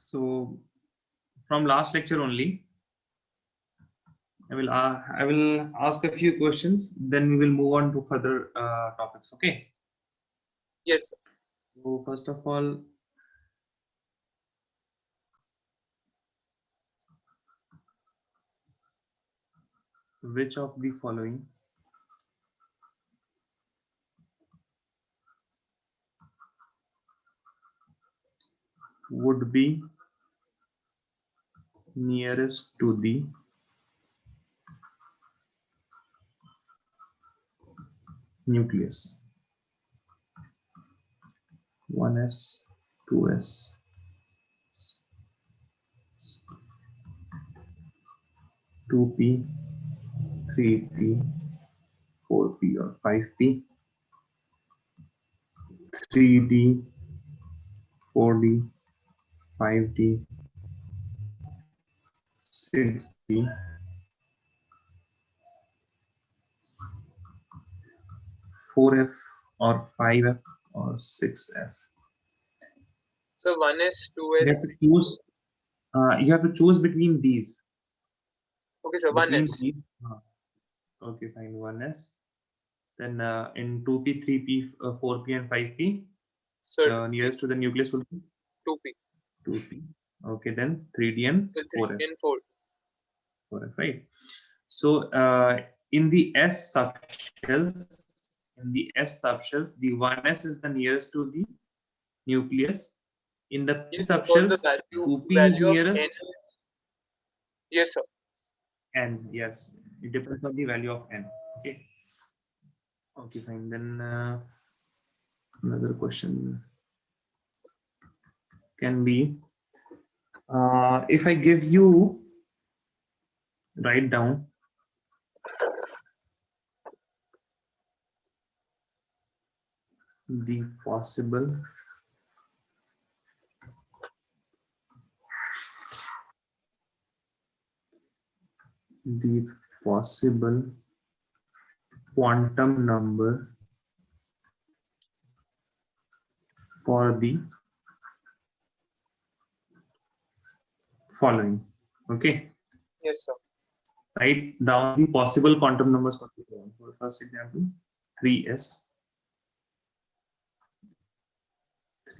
So from last lecture only, I will ask a few questions, then we will move on to further topics. Okay. Yes. So first of all, which of the following would be nearest to the nucleus? 1s, 2s, 2p, 3p, 4p or 5p, 3d, 4d, 5d, 6d, 4f or 5f or 6f. So 1s, 2s. You have to choose. You have to choose between these. Okay, so Between 1s. these. Okay, fine. 1s. Then in 2p, 3p, 4p, and 5p, So nearest to the nucleus will be 2p. 2p. Okay, then 3d and So 4f. 3 and 4. 4f, right? So in the S subshells, the 1s is the nearest to the nucleus. In the P Yes, because the subshells, 2p is value of n. nearest. Yes, sir. N, yes, it depends on the value of n. Okay. Okay, fine. Then another question can be, if I give you, write down the possible quantum number for the following. Okay. Yes, sir. Write down the possible quantum numbers for the following. For the first example, 3s,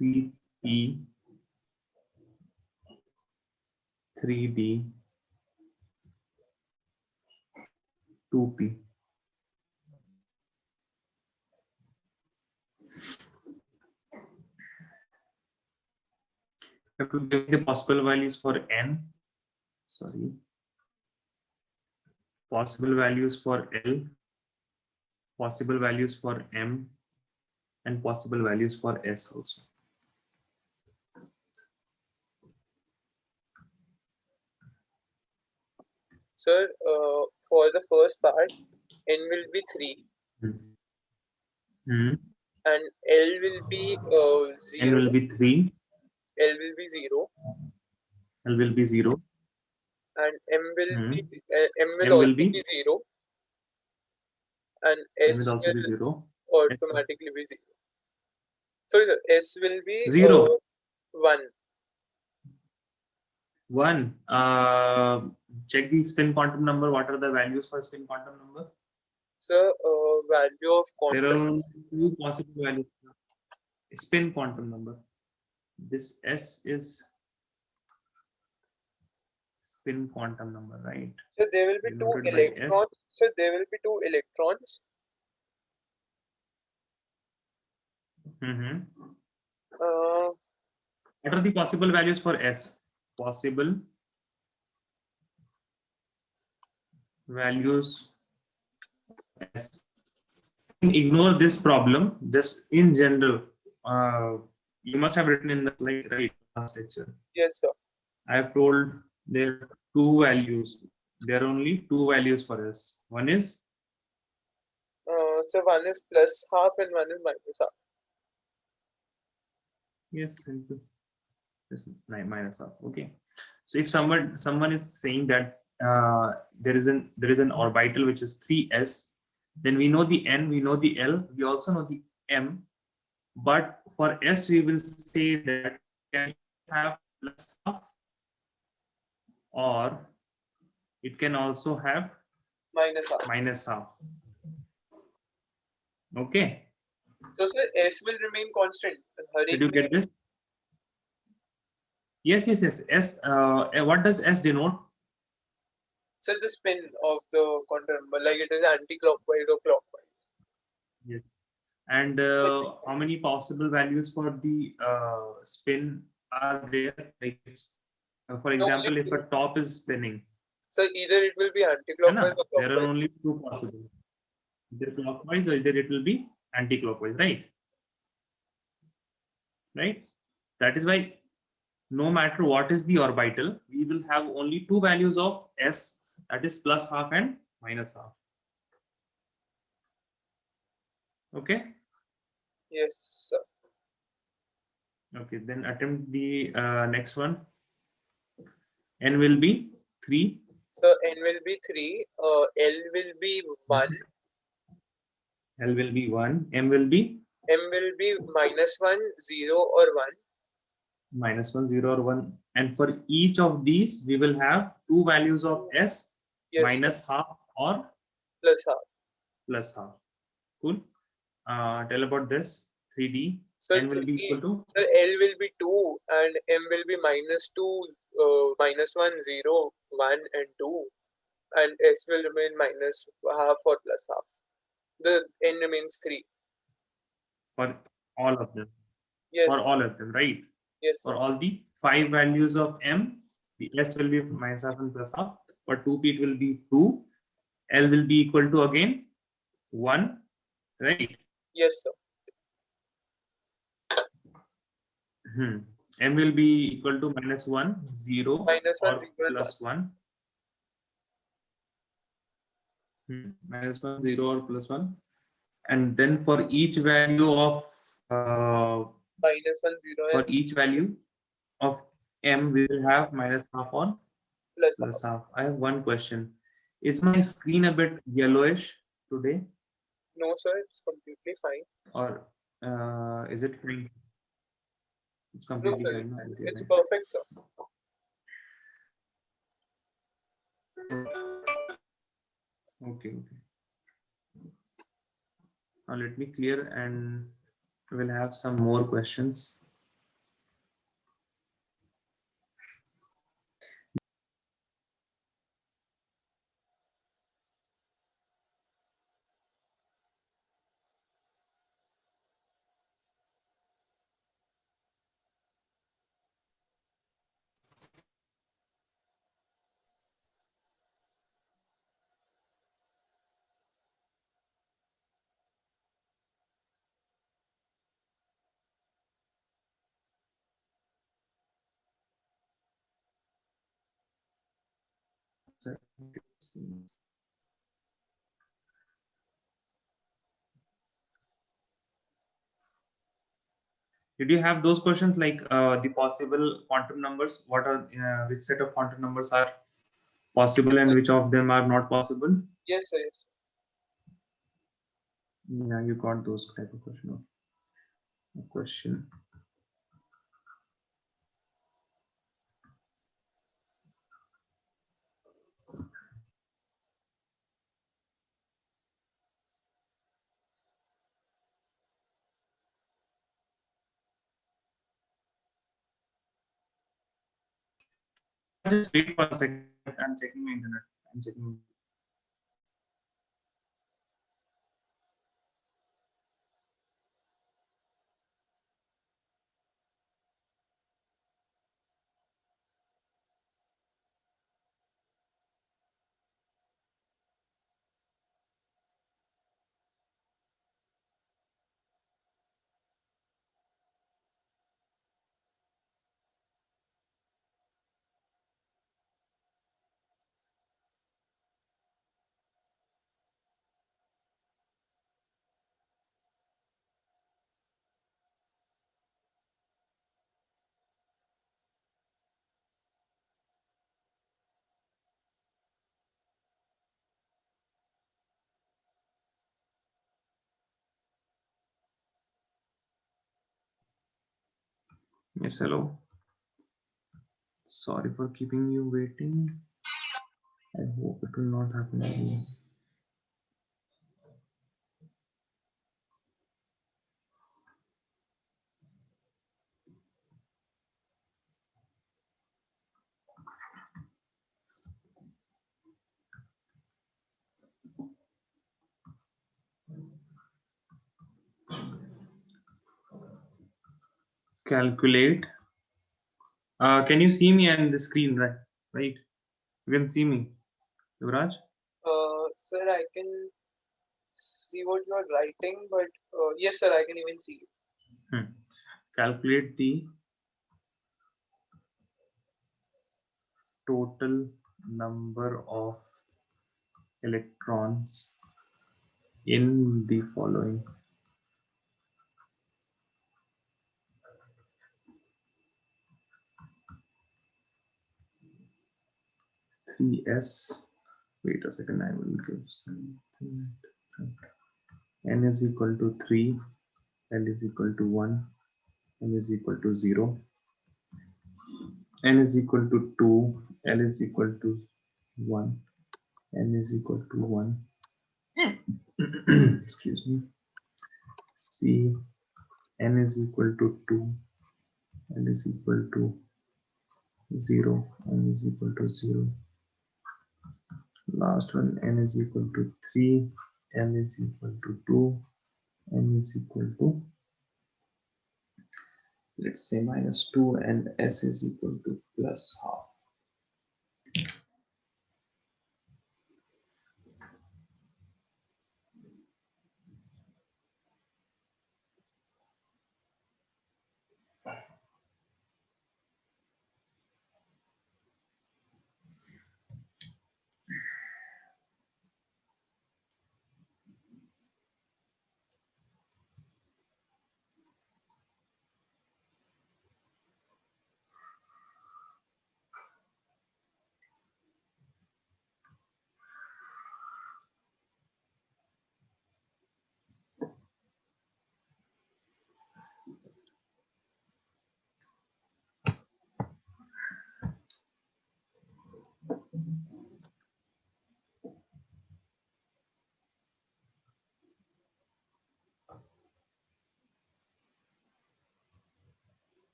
3p, 3d, 2p. You have to give the possible values for n, possible values for L, possible values for M, and possible values for S also. Sir, for the first part, n will be 3. Hmm. And L will be 0. N will be 3. L will be 0. L will be 0. And M will be M will M also will be be 0. And M S will also be will 0. automatically be 0. Sorry, sir, S will be 0. 1. 1. Check the spin quantum number. What are the values for spin quantum number? So value of There quantum. are only 2 possible values. Spin quantum number. This S is spin quantum number, right? So there will be 2 Denoted by S. electrons. So there will be 2 electrons. What are the possible values for S? Possible values S. Ignore this problem. Just in general, you must have written in the slide, right? Last lecture. Yes, sir. I have told there are 2 values. There are only 2 values for S. One is so one is plus half and one is minus half. yes, simple. Just minus half. Okay. So if someone is saying that there is an orbital which is 3s, then we know the n, we know the L, we also know the M. But for S, we will say that can have plus half, or it can also have minus half. minus half. Okay, So sir, S will remain constant. did you get this? Yes. S. What does S denote? So the spin of the quantum number, like it is anti-clockwise or clockwise. Yes. And how many possible values for the spin are there? Like, for example, if a top is spinning, So either it will be anti-clockwise or there are clockwise. only two possible. Either clockwise or either it will be anti-clockwise, right? Right. That is why no matter what is the orbital, we will have only two values of S, that is plus half and minus half. Okay. Yes, sir. Okay, then attempt the next one. N will be 3. So N will be 3, L will be 1, L will be 1, M will be M will be minus 1, 0 or 1. minus 1, 0 or 1. And for each of these, we will have two values of S, Yes, minus half or plus half. plus half. Cool. Tell about this. 3D. So N will be equal to so L will be 2 and M will be minus 2, minus 1, 0, 1 and 2. And S will remain minus half or plus half. The N remains 3. for all of them. Yes. For all of them, right? Yes. For all the 5 values of M, the S will be minus half and plus half. For 2P, it will be 2. L will be equal to again 1, right? Yes, sir. M will be equal to minus 1, 0, minus 1, or 0 and plus 1. Minus 1, 0 or plus 1. And then for each value of minus 1, 0 for and each value of M, we will have minus half or plus half. I have one question. Is my screen a bit yellowish today, No, sir, it's completely fine. or is it fine? It's No, completely sir, fine. No? Okay, it's fine. perfect, sir. Okay. Now let me clear and we'll have some more questions. Did you have those questions like the possible quantum numbers? What are which set of quantum numbers are possible and which of them are not possible? Yes, sir, yes. Yeah, you got those type of question. Just wait for a second. I'm checking my internet. I'm checking. Yes, hello. Sorry for keeping you waiting. I hope it will not happen again. Calculate. Can you see me on the screen, right? Right. You can see me, Yuvraj. Sir, I can see what you are writing, but yes, sir, I can even see you. Calculate the total number of electrons in the following. Three S. Wait a second, I will give something. N is equal to 3, L is equal to 1, N is equal to 0, N is equal to 2, L is equal to 1, N is equal to 1. Excuse me. C, N is equal to 2, L is equal to 0, N is equal to 0. Last one, N is equal to 3, L is equal to 2, N is equal to, let's say, -2, and S is equal to +12.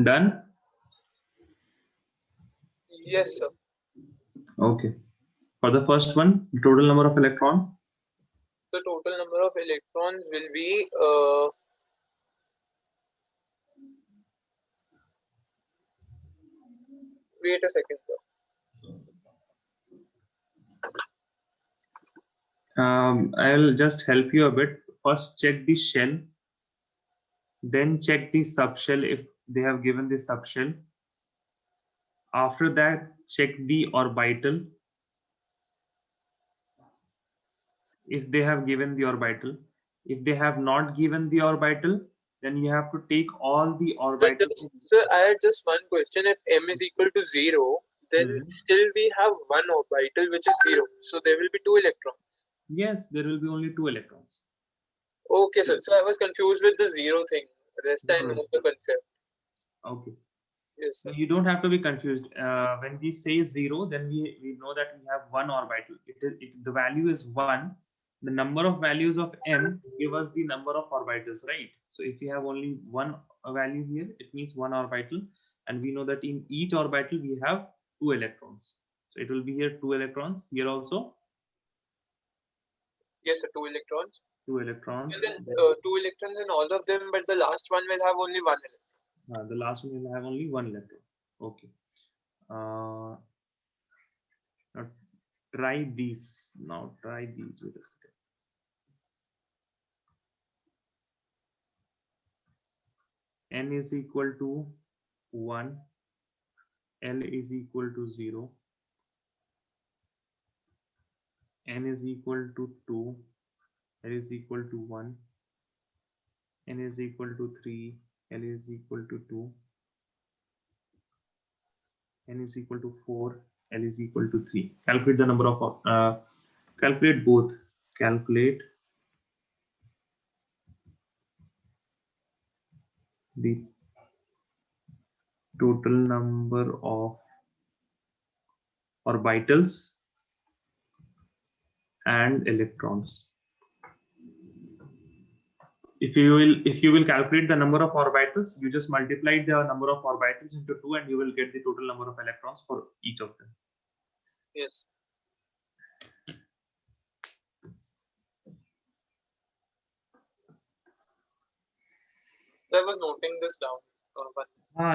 Done? Yes, sir. Okay. For the first one, the total number of electron. The total number of electrons will be wait a second, sir. I'll just help you a bit. First, check the shell. Then check the subshell if they have given the subshell. After that, check the orbital if they have given the orbital. If they have not given the orbital, then you have to take all the orbitals. Sir, I had just one question. If m is equal to 0, then still we have one orbital which is 0. So there will be 2 electrons. Yes, there will be only 2 electrons. Okay, sir. So I was confused with the 0 thing. Rest I know the concept. Okay. Yes, sir. So you don't have to be confused. When we say 0, then we know that we have one orbital. The value is 1. The number of values of m give us the number of orbitals, right? So if we have only one value here, it means one orbital, and we know that in each orbital we have 2 electrons. So it will be here 2 electrons, here also Yes, sir. 2 electrons. 2 electrons. And then 2 electrons in all of them, but the last one will have only 1 electron. The last one will have only 1 electron. Okay. Now try these. Now try these with a second. N is equal to 1, L is equal to 0, N is equal to 2, L is equal to 1, N is equal to 3, L is equal to 2, N is equal to 4, L is equal to 3. Calculate the number of, calculate both. Calculate the total number of orbitals and electrons. If you will calculate the number of orbitals, you just multiply the number of orbitals into 2 and you will get the total number of electrons for each of them. Yes. So I was noting this down.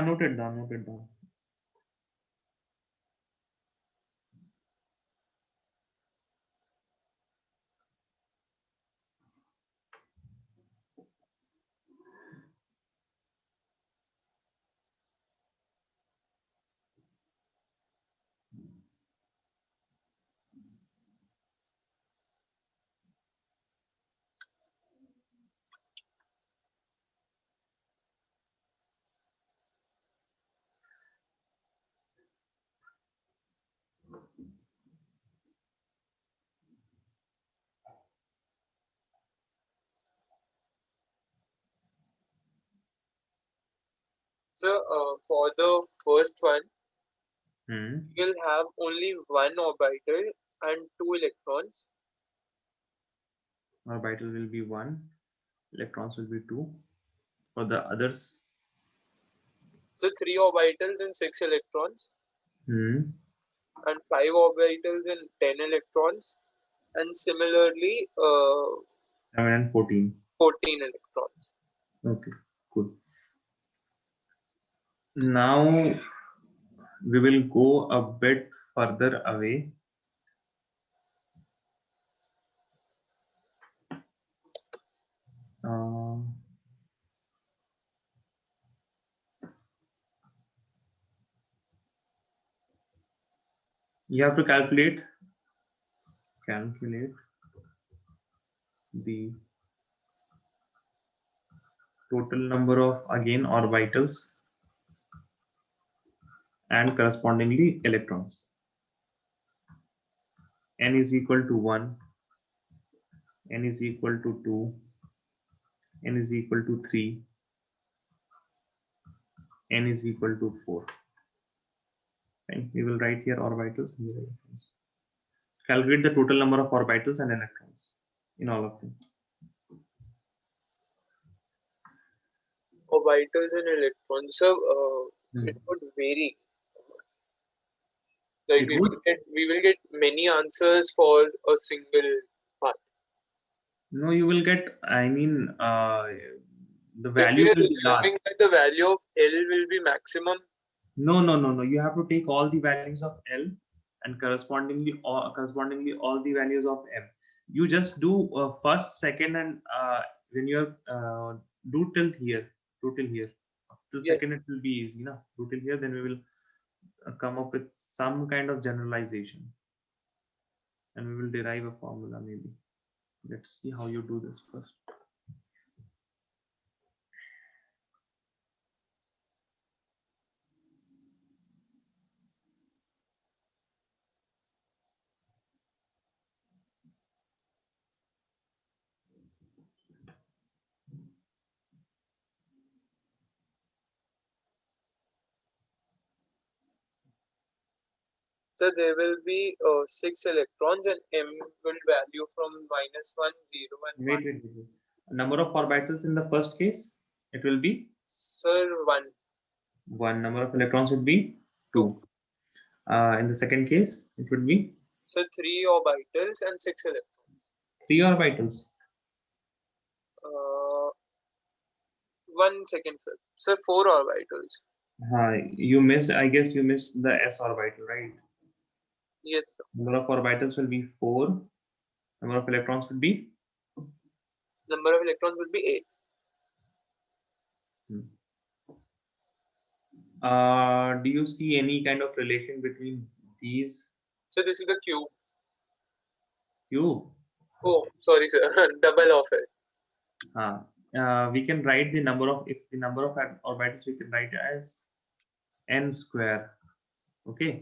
Noted down, noted down. So for the first one, Hmm. you'll have only one orbital and 2 electrons. Orbital will be 1, electrons will be 2. For the others, So 3 orbitals and 6 electrons, hmm, and 5 orbitals and 10 electrons, and similarly 7 and 14. 14 electrons. Okay, good. Now we will go a bit further away. You have to calculate the total number of, again, orbitals and correspondingly electrons. N is equal to 1, n is equal to 2, n is equal to 3, n is equal to 4. And we will write here orbitals and electrons. Calculate the total number of orbitals and electrons in all of them. Orbitals and electrons. So it would vary. Like It would? we will get many answers for a single part. No, you will get, I mean, the If value we are will be large. assuming that the value of L will be maximum, No, no, no, no. You have to take all the values of L and correspondingly all the values of M. You just do first, second, and when you're do till here, till yes. second it will be easy, no? Do till here, then we will come up with some kind of generalization, and we will derive a formula maybe. Let's see how you do this first. So there will be 6 electrons and M will value from -1, 0 and 1. Wait. Number of orbitals in the first case, it will be Sir, 1. 1. Number of electrons would be 2. In the second case, it would be So 3 orbitals and 6 electrons. 3 orbitals. 1 second, sir. So 4 orbitals. You missed, I guess you missed the s orbital, right? Yes, sir. Number of orbitals will be 4. Number of electrons would be? Number of electrons will be 8. Do you see any kind of relation between these? So this is the cube. Cube? Oh, sorry, sir. Double of it. We can write the number of, if the number of orbitals, we can write as n square. Okay.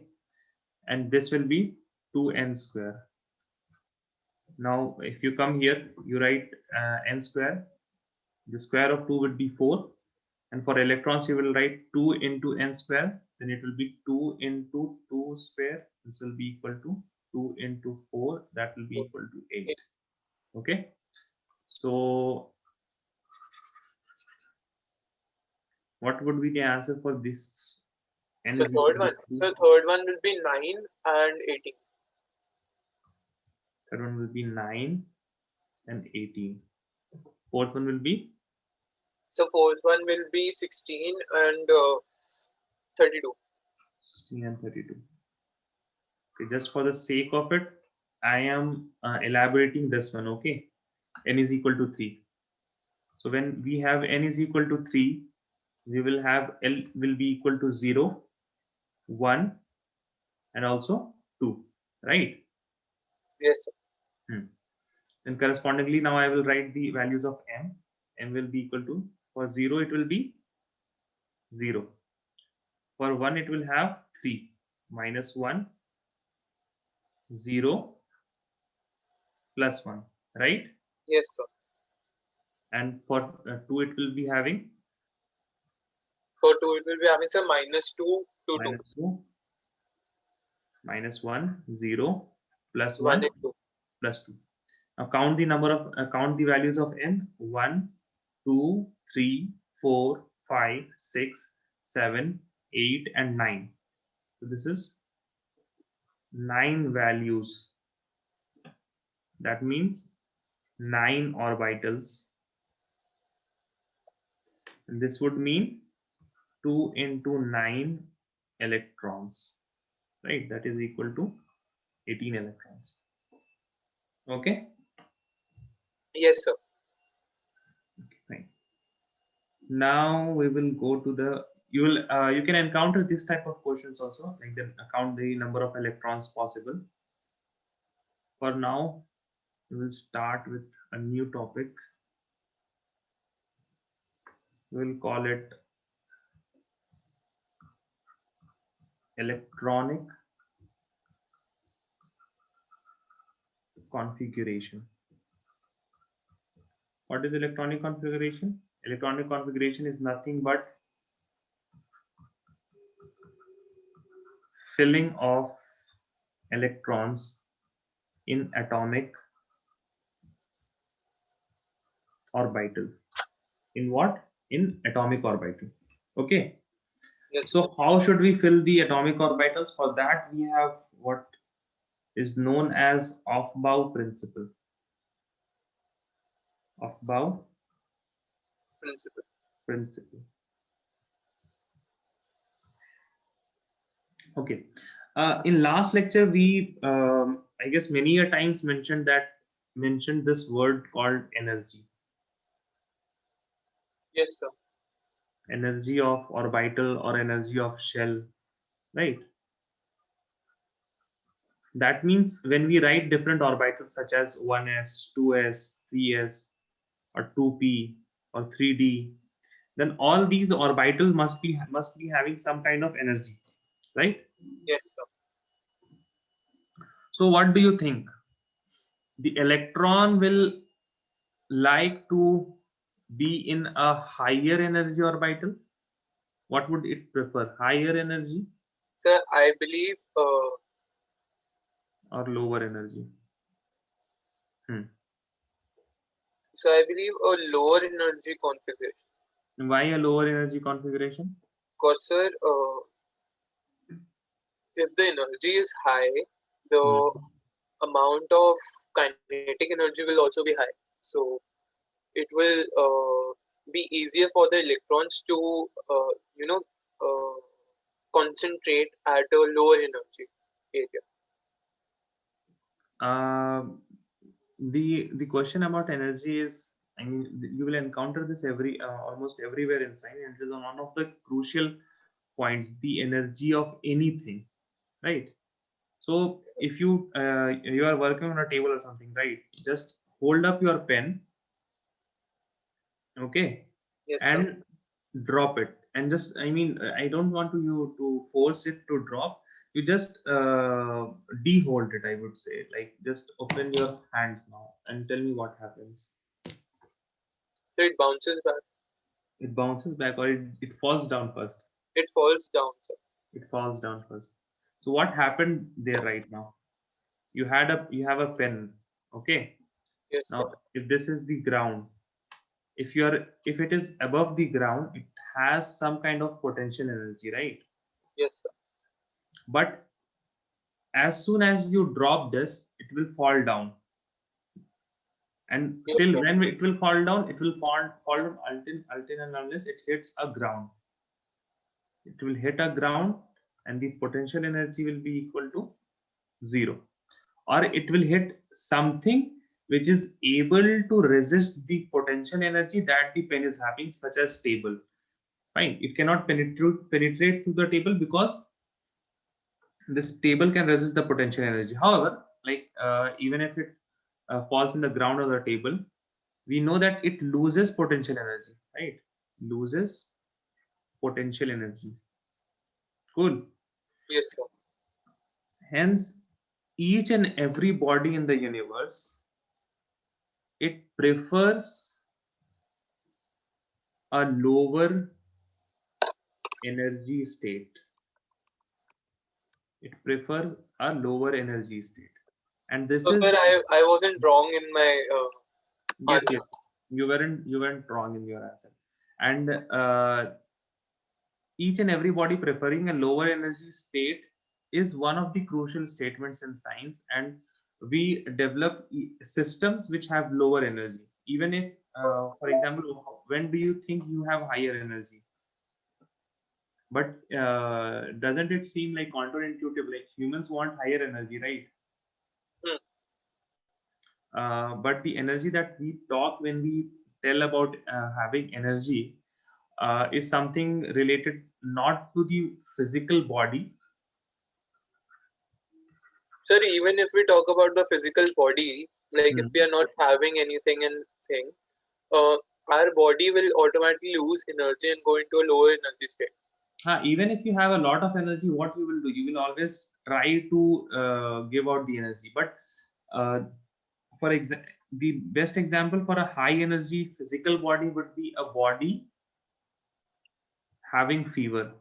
And this will be 2n square. Now, if you come here, you write n square. The square of 2 would be 4, And for electrons, you will write 2 into n square. Then it will be 2 into 2 square. This will be equal to 2 into 4. That will be equal to 8. Okay. So what would be the answer for this? N So is equal third to one. 2. So third one will be 9 and 18. Third one will be 9 and 18. Fourth one will be So fourth one will be 16 and 32. 16 and 32. Okay, just for the sake of it, I am elaborating this one. Okay, n is equal to 3. So when we have n is equal to 3, we will have L will be equal to 0, 1, and also 2, right? Yes, sir. And correspondingly, now I will write the values of m. M will be equal to, for 0, it will be 0. For 1, it will have 3, minus 1, 0, plus 1, right? Yes, sir. And for 2, it will be having For 2, it will be having some minus 2 to 2. minus 2, minus 1, 0, plus 1 1, and 2. plus 2. Now count the count the values of n. 1, 2, 3, 4, 5, 6, 7, 8, and 9. So this is 9 values. That means 9 orbitals. And this would mean 2 into 9 electrons, right? That is equal to 18 electrons. Okay. Yes, sir. Okay, fine. Now we will go to the, you can encounter this type of questions also, like then count the number of electrons possible. For now, we will start with a new topic. We will call it electronic configuration. What is electronic configuration? Electronic configuration is nothing but filling of electrons in atomic orbital. In what? In atomic orbital. Okay. Yes, sir. So how should we fill the atomic orbitals? For that, we have what is known as Aufbau principle. Aufbau principle. Okay. In last lecture, we I guess many a times mentioned this word called energy. Yes, sir. Energy of orbital or energy of shell, right? That means when we write different orbitals such as 1s, 2s, 3s, or 2p, or 3d, then all these orbitals must be having some kind of energy, right? Yes, sir. So what do you think? The electron will like to be in a higher energy orbital? What would it prefer? Higher energy Sir, I believe or lower energy? so I believe a lower energy configuration. Why a lower energy configuration? Because, sir, if the energy is high, the amount of kinetic energy will also be high. So it will be easier for the electrons to, concentrate at a lower energy area. The question about energy is, I mean, you will encounter this almost everywhere in science, and it is one of the crucial points, the energy of anything, right? So if you are working on a table or something, right, just hold up your pen, okay, Yes, sir. and drop it. And just, I mean, I don't want you to force it to drop. You just de-hold it, I would say. Like, just open your hands now and tell me what happens. So it bounces back. It bounces back, or it falls down first. It falls down, sir. It falls down first. So what happened there right now? You have a pen. Okay. Yes, sir. Now, if this is the ground, if it is above the ground, it has some kind of potential energy, right? Yes, sir. But as soon as you drop this, it will fall down. And Yes, till sir. when it will fall down, it will fall down until and unless it hits a ground. It will hit a ground, and the potential energy will be equal to 0. Or it will hit something which is able to resist the potential energy that the pen is having, such as table. Fine, it cannot penetrate through the table because this table can resist the potential energy. However, like even if it falls in the ground or the table, we know that it loses potential energy, right? Loses potential energy. Cool. Yes, sir. Hence, each and every body in the universe, it prefers a lower energy state. It prefers a lower energy state. And this So, sir, is, I wasn't wrong in my yes, answer. yes, you weren't wrong in your answer. And each and every body preferring a lower energy state is one of the crucial statements in science, and we develop systems which have lower energy. Even if, for example, when do you think you have higher energy? But doesn't it seem like counterintuitive? Like humans want higher energy, right? Hmm. But the energy that we talk when we tell about having energy is something related not to the physical body. Sir, even if we talk about the physical body, like if we Hmm. are not having anything and thing, uh, our body will automatically lose energy and go into a lower energy state. Even if you have a lot of energy, what you will do? You will always try to give out the energy. But uh, for example, the best example for a high energy physical body would be a body having fever.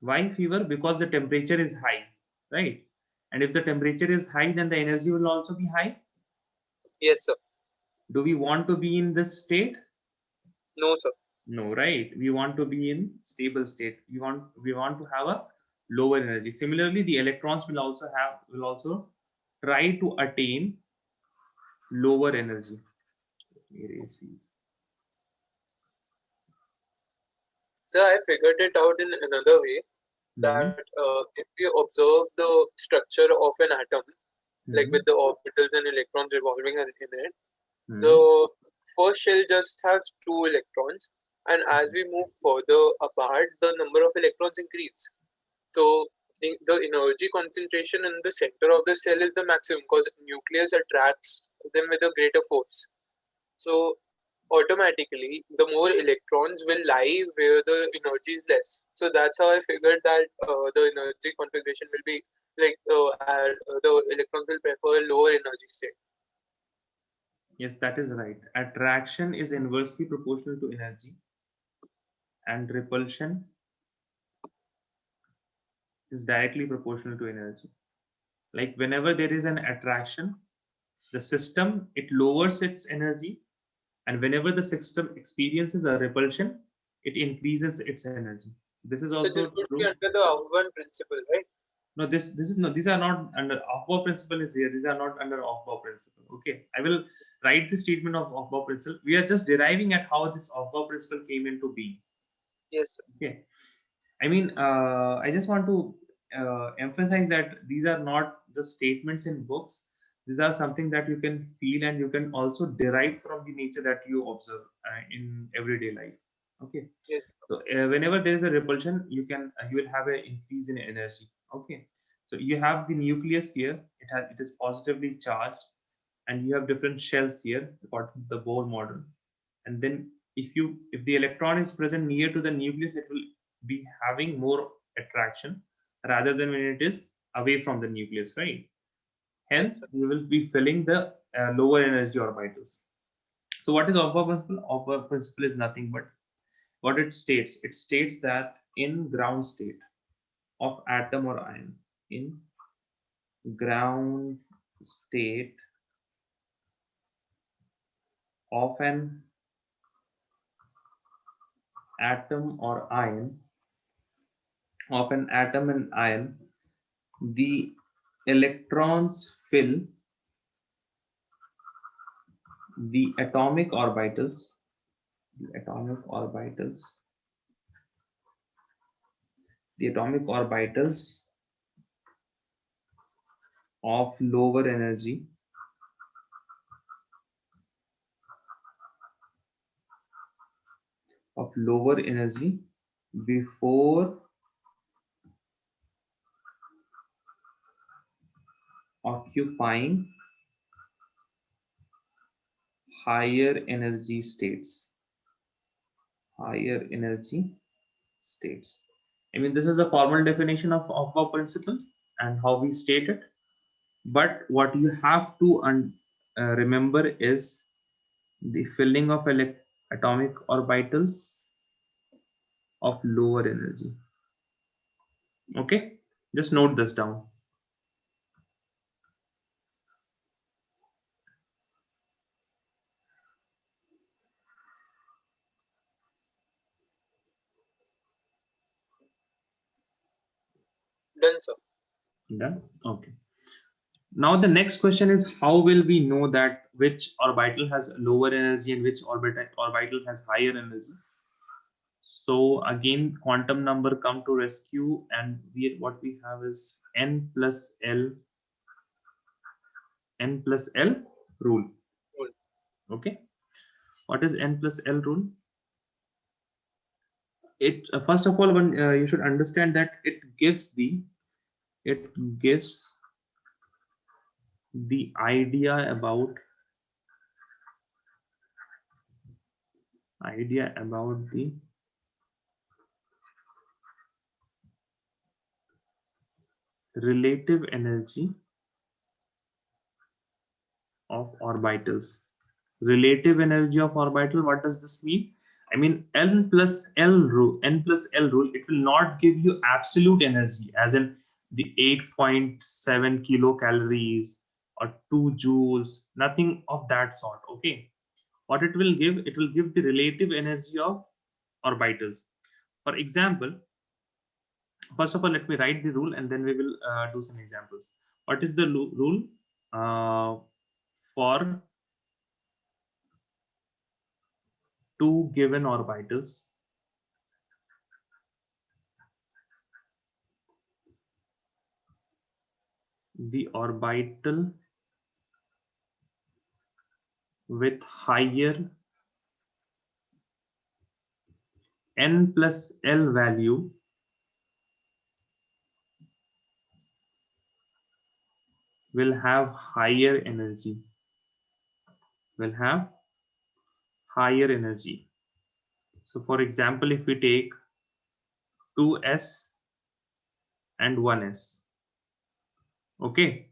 Why fever? Because the temperature is high, right? And if the temperature is high, then the energy will also be high. Yes, sir. Do we want to be in this state? No, sir. No, right? We want to be in stable state. We want to have a lower energy. Similarly, the electrons will also try to attain lower energy. Let me erase these. Sir, I figured it out in another way that Hmm. if we observe the structure of an atom, like with Hmm. the orbitals and electrons revolving in it, Hmm. the first shell just has two electrons, and as we move further apart, the number of electrons increase. So the energy concentration in the center of the cell is the maximum because nucleus attracts them with a greater force. So automatically, the more electrons will lie where the energy is less. So that's how I figured that the energy configuration will be like the electrons will prefer lower energy state. Yes, that is right. Attraction is inversely proportional to energy, and repulsion is directly proportional to energy. Like whenever there is an attraction, the system it lowers its energy, and whenever the system experiences a repulsion, it increases its energy. So this is So this also would be true. under the Auburn principle, right? No, this is not, these are not under off-bow principle is here. These are not under off-bow principle. Okay, I will write the statement of off-bow principle. We are just deriving at how this off-bow principle came into being. Yes, sir. Okay, I mean, I just want to emphasize that these are not the statements in books. These are something that you can feel and you can also derive from the nature that you observe in everyday life. Okay, Yes, so whenever there is a repulsion, you will have an increase in energy. Okay, so you have the nucleus here. It is positively charged, and you have different shells here according to the Bohr model. And then if the electron is present near to the nucleus, it will be having more attraction rather than when it is away from the nucleus, right? yes, Hence sir. you will be filling the lower energy orbitals. So what is Aufbau principle? Aufbau principle is nothing but what it states. It states that in ground state of atom or ion, in ground state of an atom or ion, of an atom and ion, the electrons fill the atomic orbitals, the atomic orbitals, the atomic orbitals of lower energy before occupying higher energy states. Higher energy states. I mean, this is a formal definition of Aufbau principle and how we state it. But what you have to remember is the filling of atomic orbitals of lower energy. Okay, just note this down. Done, sir. Done. Okay. Now the next question is, how will we know that which orbital has lower energy and which orbital has higher energy? So again, quantum number come to rescue, and what we have is n plus L rule. Cool. Okay, what is n plus L rule? It first of all, when you should understand that it gives the idea about the relative energy of orbitals. Relative energy of orbital, what does this mean? I mean, n plus L rule, it will not give you absolute energy, as in the 8.7 kilocalories or 2 joules, nothing of that sort. Okay, what it will give the relative energy of orbitals. For example, first of all, let me write the rule and then we will do some examples. What is the rule? For two given orbitals, the orbital with higher n plus L value will have higher energy. So for example, if we take 2s and 1s, okay,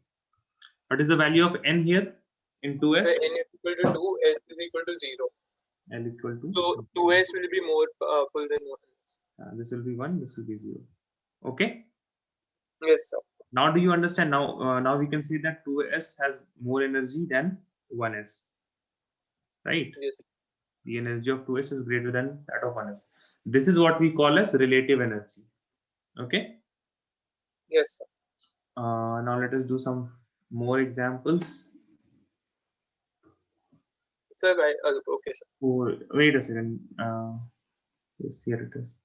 what is the value of n here in 2s? So n is equal to 2, s is equal to 0. L equal to, So 2s will be more powerful than 1s. this will be 1, this will be 0. Okay, Yes, sir. now do you understand? Now we can see that 2s has more energy than 1s, right? Yes. The energy of 2s is greater than that of 1s. This is what we call as relative energy. Okay, Yes, sir. now let us do some more examples. Sir, okay, sir. Oh, wait a second. Yes, here it is.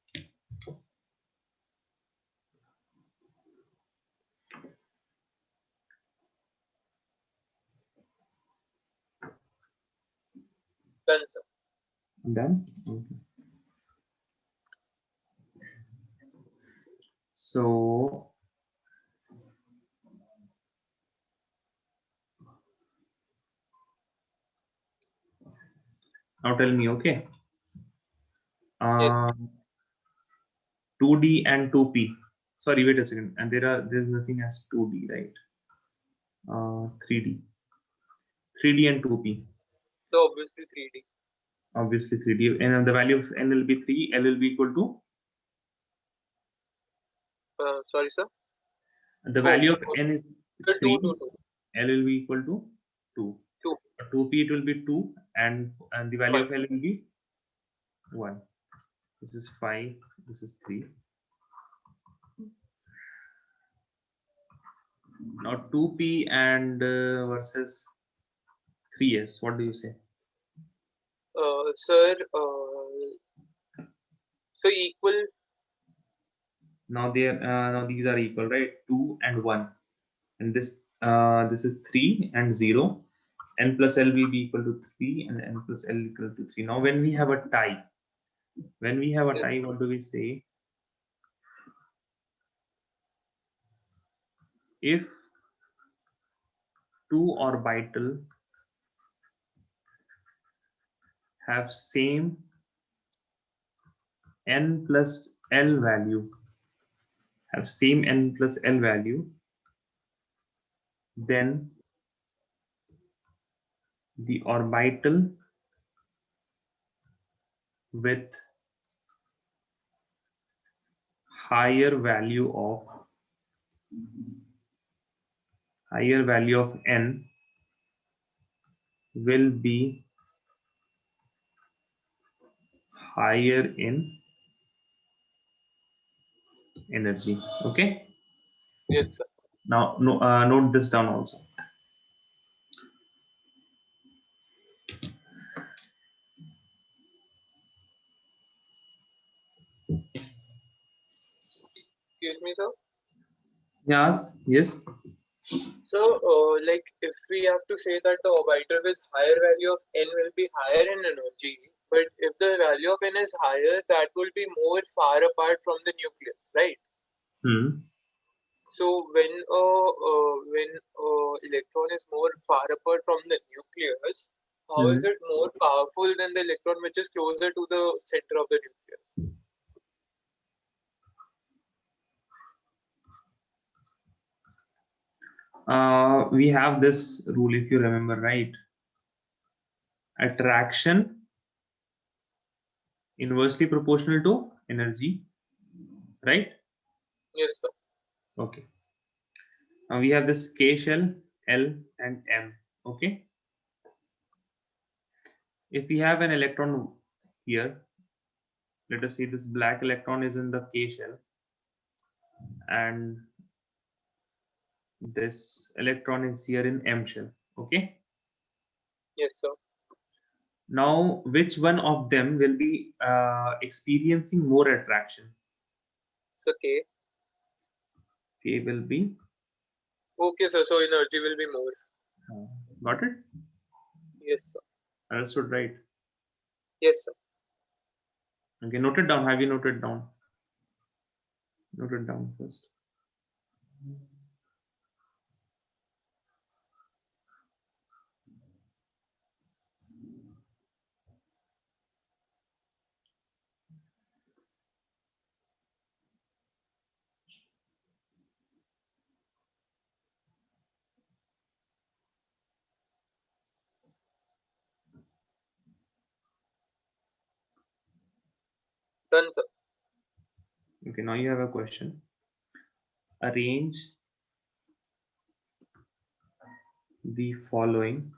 Done, sir. Done. Okay. So now tell me, okay. Yes. 2D and 2P. Sorry, wait a second. And there's nothing as 2D, right? 3D. 3D and 2P. So obviously 3D. Obviously 3D, and the value of n will be 3, L will be equal to, Sorry, sir. the Oh, value of okay. n is So 2, 3, 2, 2. L will be equal to 2. 2. For 2p it will be 2, and the value 1. of L will be 1. This is 5, this is 3. Now 2p and versus 3s, what do you say? Sir, so equal. Now they are now these are equal, right? 2 and 1, and this is 3 and 0. N plus L will be equal to 3, and n plus L equal to 3. Now when we have a tie, what do we say? If two orbital have same n plus L value, then the orbital with higher value of n will be higher in energy. Okay. Yes, sir. Now note this down also. Excuse me, sir. Yes. So, like, if we have to say that the orbital with higher value of n will be higher in energy, but if the value of n is higher, that will be more far apart from the nucleus, right? So, when electron is more far apart from the nucleus, how is it more powerful than the electron which is closer to the center of the nucleus? We have this rule, if you remember, right? Attraction inversely proportional to energy, right? Yes, sir. Okay. Now we have this K shell, L and M. Okay. If we have an electron here, let us say this black electron is in the K shell, and this electron is here in M shell. Okay. Yes, sir. Now, which one of them will be experiencing more attraction? So K. K will be. Okay, sir. So energy will be more. Got it? Yes, sir. Understood, right? Yes, sir. Okay, note it down. Have you noted down? Note it down first. Done, sir. Okay, now you have a question. Arrange the following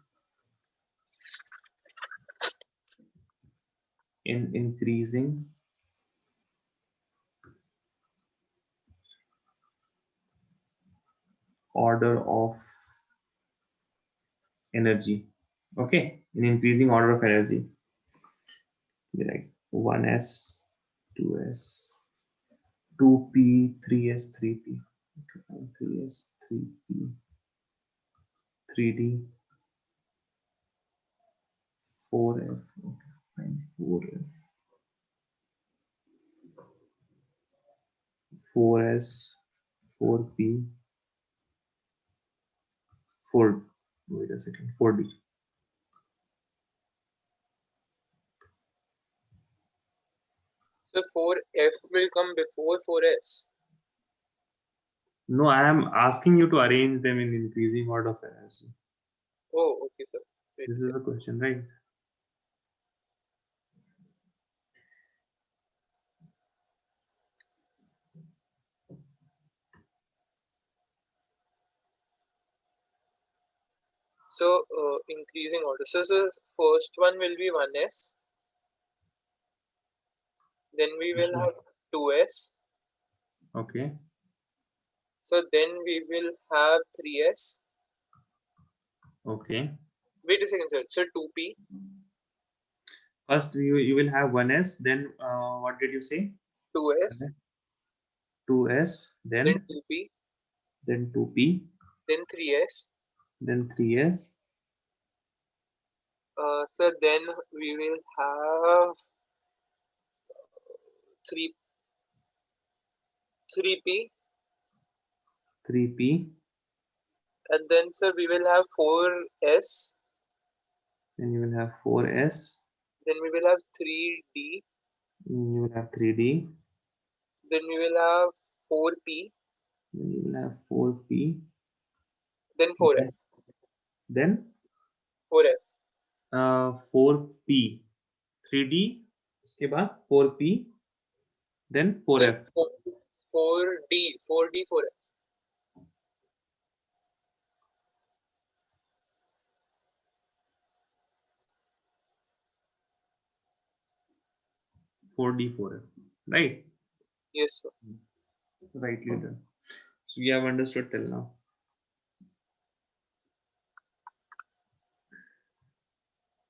in increasing order of energy. Okay, in increasing order of energy. Be like 1s, 2s, 2p, 3s, 3p, 3s, 3p, 3d, 4f, okay, fine, 4f, 4s, 4p, 4. Wait a second, 4d. So 4F will come before 4S. No, I am asking you to arrange them in increasing order of energy. Oh, okay, sir. Wait, This is sir. the question, right? So increasing order. So the first one will be 1s. Then we will have 2s. Okay. So then we will have 3s. Okay. Wait a second, sir. So 2p. First, you will have 1s. Then what did you say? 2s. 2s. Then Then 2p. 2p. Then 3s. Then 3s. So then we will have 3 3p. 3p. And then sir we will have 4s. Then you will have 4s. Then we will have 3d. You will have 3d. Then we will have 4p. Then you will have 4p. Then 4f. Then 4f. 4p. 3d. उसके बाद 4p. Then 4f. 4d. 4d. 4f. 4d 4f. Right. Yes, sir. Rightly done. So we have understood till now.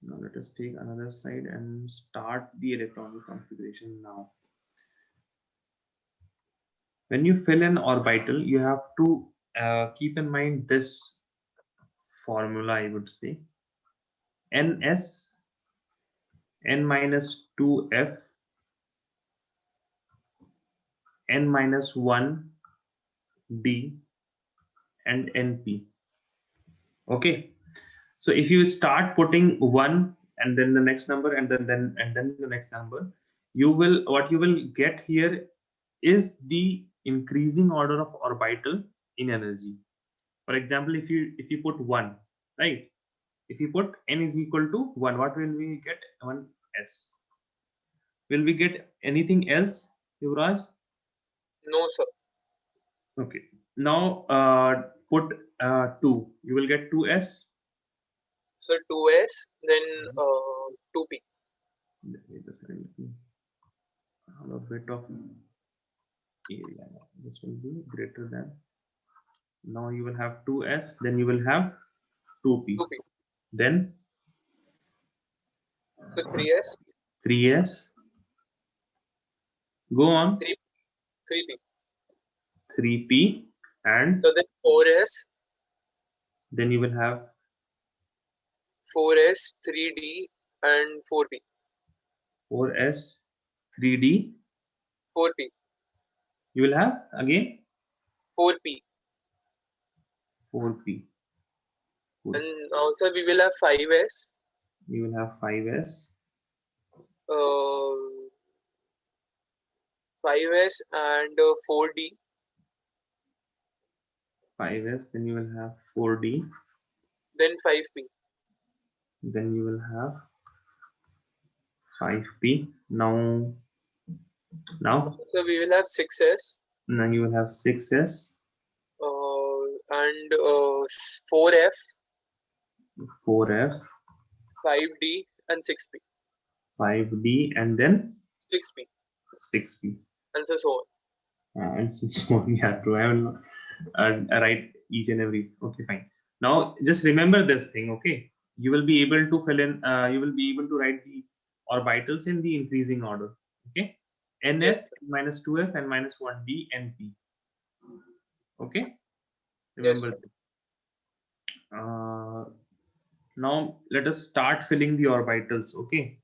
Now let us take another slide and start the electronic configuration now. When you fill an orbital, you have to keep in mind this formula, I would say. Ns, n minus 2f, n minus 1 d, and np. Okay. So if you start putting 1 and then the next number and then the next number, what you will get here is the increasing order of orbital in energy. For example, if you put 1, right? If you put n is equal to 1, what will we get? 1s. Will we get anything else, Yuvraj? No, sir. Okay. Now put 2. You will get 2s. So 2s, then 2p. Wait a second. Let me have a bit of area. This will be greater than. Now you will have 2s. Then you will have 2p. 2p. Then So 3s. 3s. Go on. 3p. 3p. And So then 4s. then you will have 4s, 3d, and 4p. 4s, 3d. 4p. You will have again 4p. 4p. Good. And also we will have 5s. You will have 5s. 5s and 4d. 5s. Then you will have 4d. Then 5p. Then you will have 5p. Now So we will have 6s. now you will have 6s. And 4f, 4f, 5d, and 6p. 5d, and then 6p. 6p. And so on. And so on. Yeah, to I will write each and every. Okay, fine. Now just remember this thing. Okay, you will be able to fill in. You will be able to write the orbitals in the increasing order. Okay, ns, Yes. minus 2f, and minus 1d, and p. Okay, Yes. remember. Now let us start filling the orbitals. Okay,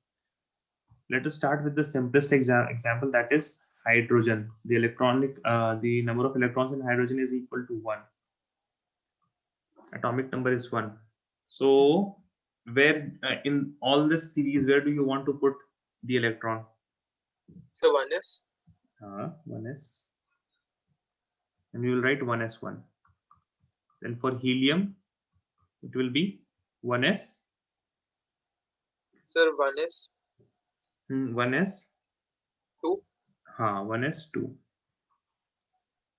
let us start with the simplest example, that is hydrogen. The the number of electrons in hydrogen is equal to 1. Atomic number is 1. So where in all this series, where do you want to put the electron? So 1s. 1s, and we will write 1s1. Then for helium, it will be 1s. Sir, 1s. 1s. 2. 1s2.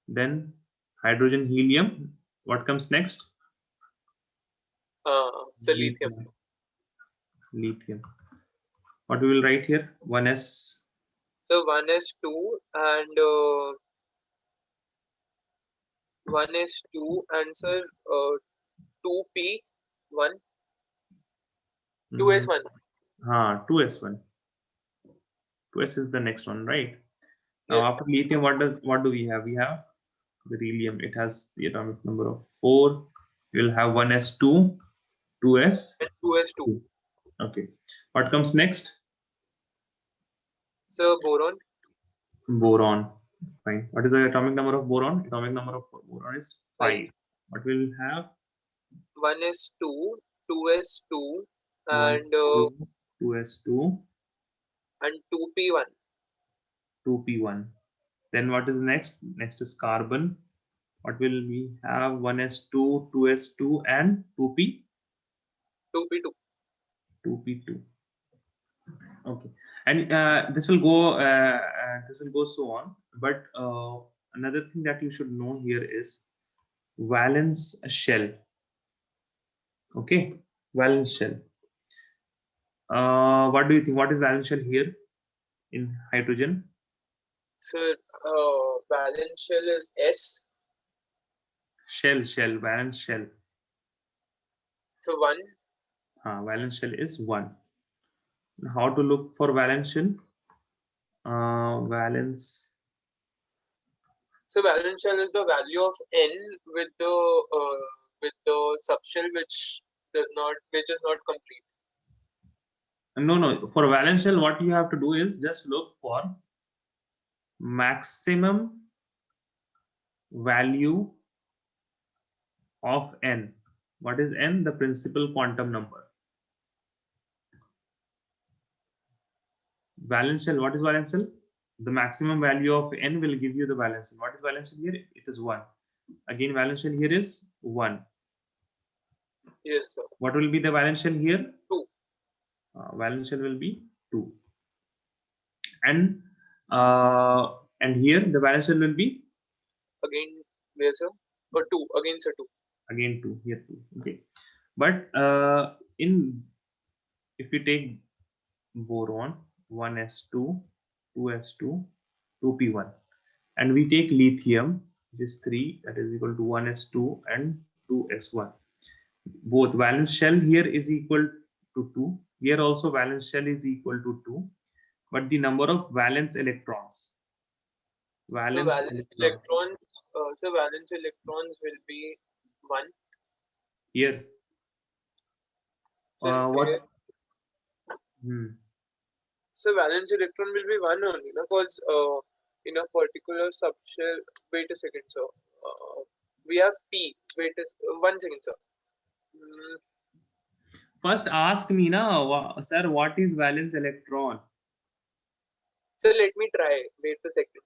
Then hydrogen, helium. What comes next? So lithium. Lithium. What we will write here? 1s. So 1s2 and 1s2 and sir 2p1 2s1. 2s1. 2s is the next one, right? Now Yes. after lithium, what do we have? We have beryllium. It has the atomic number of 4. We'll have 1s2, 2s. And 2s2. Okay. What comes next? So boron. Boron. Fine. What is the atomic number of boron? Atomic number of boron is 5. 5. What will have? 1s2, 2s2 1, and 2, 2s2, 2p1. 2p1. Then what is next? Next is carbon. What will we have? 1s2, 2s2, and 2p? 2p2. 2p2. Okay. And this will go. This will go so on. But another thing that you should know here is valence shell. Okay, valence shell. What do you think? What is valence shell here in hydrogen? So valence shell is S. Shell, valence shell. So 1. Valence shell is 1. How to look for valence shell? Valence. So valence shell is the value of N with the subshell which is not complete. No. For valence shell, what you have to do is just look for maximum value of N. What is N? The principal quantum number. Valence shell. What is valence shell? The maximum value of N will give you the valence shell. What is valence shell here? It is 1. Again, valence shell here is 1. Yes, sir. What will be the valence shell here? 2. Valence shell will be 2. And here the valence shell will be Again, where, sir? Or 2. Again, sir, 2. again 2. Here 2. Okay. But if you take boron 1s2, 2s2, 2p1, and we take lithium, which is 3, that is equal to 1s2 and 2s1. Both valence shell here is equal to 2. Here also valence shell is equal to 2. But the number of valence electrons. So valence electrons will be 1. Here. So What? So valence electron will be 1 only, because in a particular subshell. Wait a second, sir. We have P. Wait 1 second, sir. First ask me now, sir, what is valence electron? So let me try. Wait a second.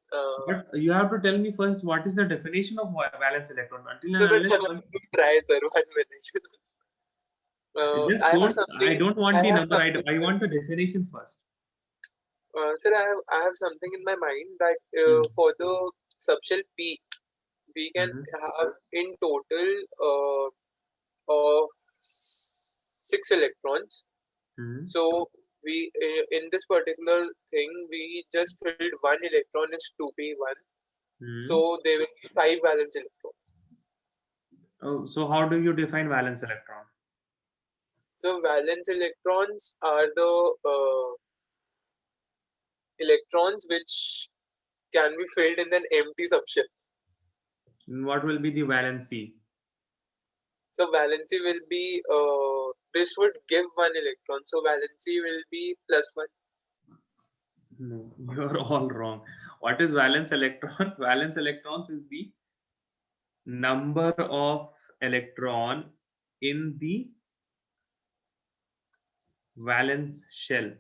But you have to tell me first what is the definition of valence electron. Until and So unless try, sir. 1 minute. just I have don't. something. I don't want I the have number. I something- want the definition first. Sir, I have something in my mind that for the subshell P, we can have in total of 6 electrons. So we in this particular thing we just filled 1 electron is 2p1. So there will be 5 valence electrons. Oh, so how do you define valence electron? So valence electrons are the electrons which can be filled in an empty subshell. What will be the valency? So valency will be this would give 1 electron. So valency will be +1. No, you're all wrong. What is valence electron? Valence electrons is the number of electron in the valence shell.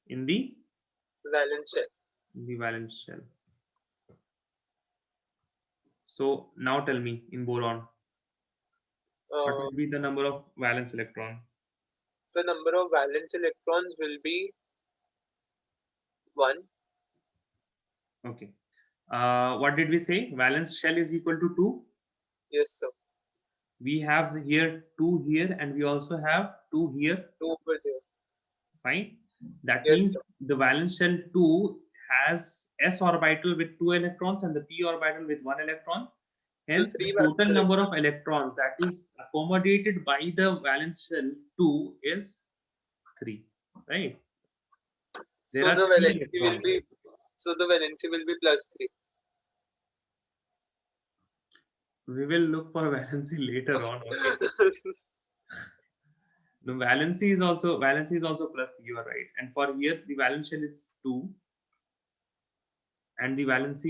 In the Valence shell. valence shell. So now tell me in boron, what will be the number of valence electron? So number of valence electrons will be 1. Okay. What did we say? Valence shell is equal to 2? Yes, sir. We have here 2 here, and we also have 2 here. 2 over there. Fine. That Yes, means sir. the valence shell 2 has s orbital with 2 electrons and the p orbital with 1 electron. So Hence, the 3 total valence number electrons. of electrons that is accommodated by the valence shell 2 is 3. Right? There So are the 3 valency will electrons. be plus 3. We will look for valency later on. Okay. The valency is also plus 3. You are right. And for here, the valence shell is 2, and the valence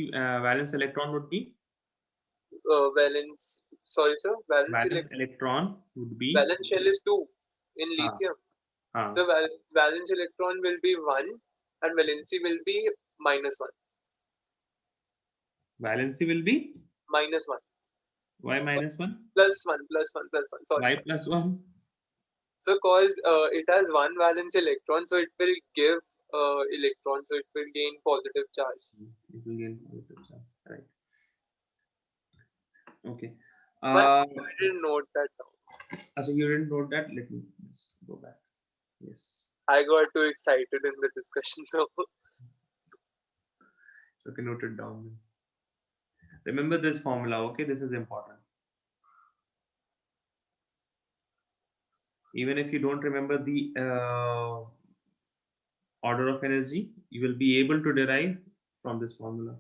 electron would be Valence, sorry, sir. valence electron would be Valence shell is 2 in uh, lithium. uh, So valence electron will be 1 and valency will be minus 1. valency will be Minus 1. y minus 1, Plus 1, plus 1, plus 1. Sorry, y sir. plus 1. So cause it has one valence electron, so it will give electron, so it will gain positive charge. It will gain positive charge. Right. Okay. But Uh, I didn't note that down. so you didn't note that. Let me just go back. Yes. I got too excited in the discussion, so So okay, note it down. Remember this formula. Okay, this is important. Even if you don't remember the order of energy, you will be able to derive from this formula.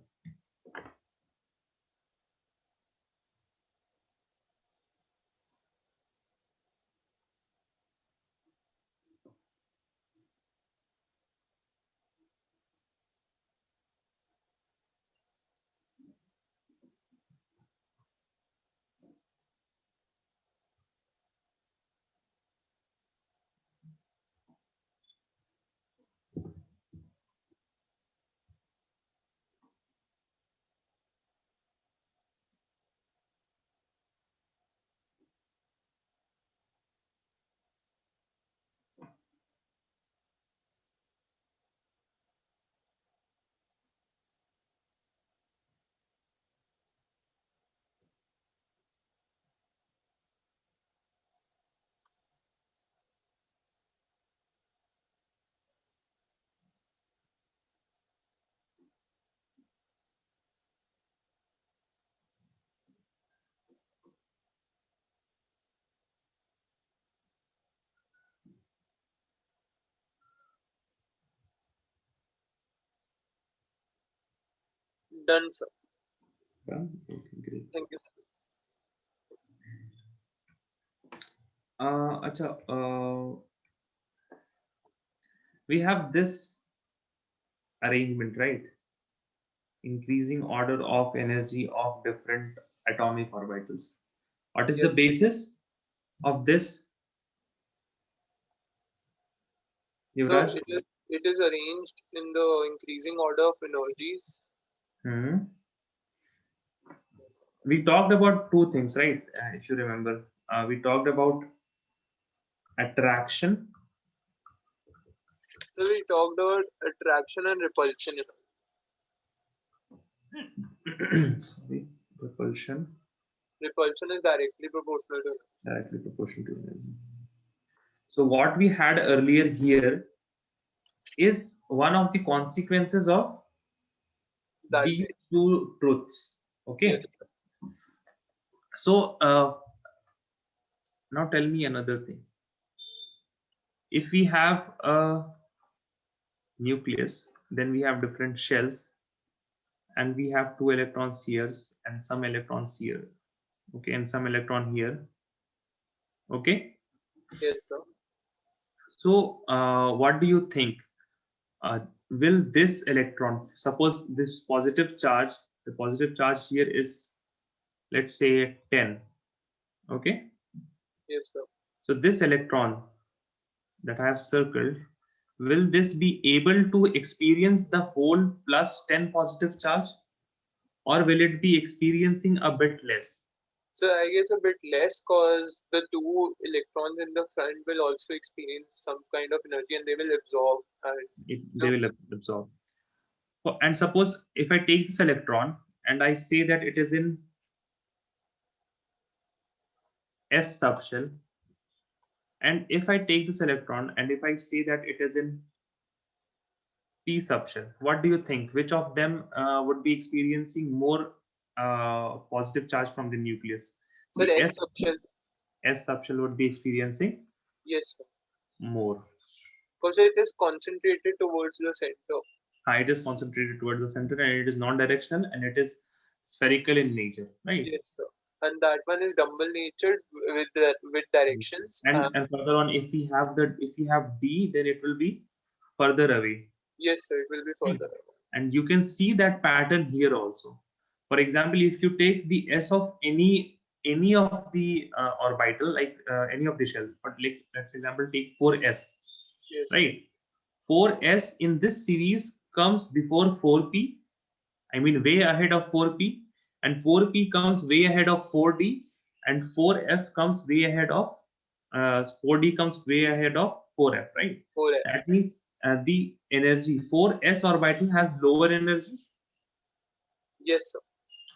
done, sir. Done? Okay, great. Thank you, sir. Acha, we have this arrangement, right? Increasing order of energy of different atomic orbitals. What is the Yes. basis of this, So Yuvraj? it is arranged in the increasing order of energies. Hmm. We talked about two things, right? If you remember, we talked about attraction. So we talked about attraction and repulsion. Sorry, repulsion Repulsion is directly proportional to directly proportional to energy. So what we had earlier here is one of the consequences of that these thing. two truths. Yes. Okay. So now tell me another thing. If we have a nucleus, then we have different shells, and we have two electrons here and some electrons here. Okay, and some electron here. Okay. Yes, sir. So what do you think? Will this electron, suppose this positive charge, the positive charge here is, let's say, 10. Okay. Yes, sir. So this electron that I have circled, will this be able to experience the whole plus 10 positive charge, or will it be experiencing a bit less? So I guess a bit less because the two electrons in the front will also experience some kind of energy and they will absorb and They will absorb. And suppose if I take this electron and I say that it is in S subshell, and if I take this electron and if I say that it is in P subshell, what do you think? Which of them would be experiencing more positive charge from the nucleus? So The the S subshell, S subshell would be experiencing yes, sir. more. Because it is concentrated towards the center. It is concentrated towards the center and it is non-directional and it is spherical in nature, right? Yes, sir. And that one is double natured with directions. And further on, if we have D, then it will be further away. Yes, sir. It will be Right. further away. And you can see that pattern here also. For example, if you take the S of any of the orbital, like any of the shell, but let's example take 4s, Yes. right? 4s in this series comes before 4p, I mean way ahead of 4p, and 4p comes way ahead of 4d, and 4f comes way ahead of 4d comes way ahead of 4f, right? 4F. That means the energy 4s orbital has lower energy, Yes, sir.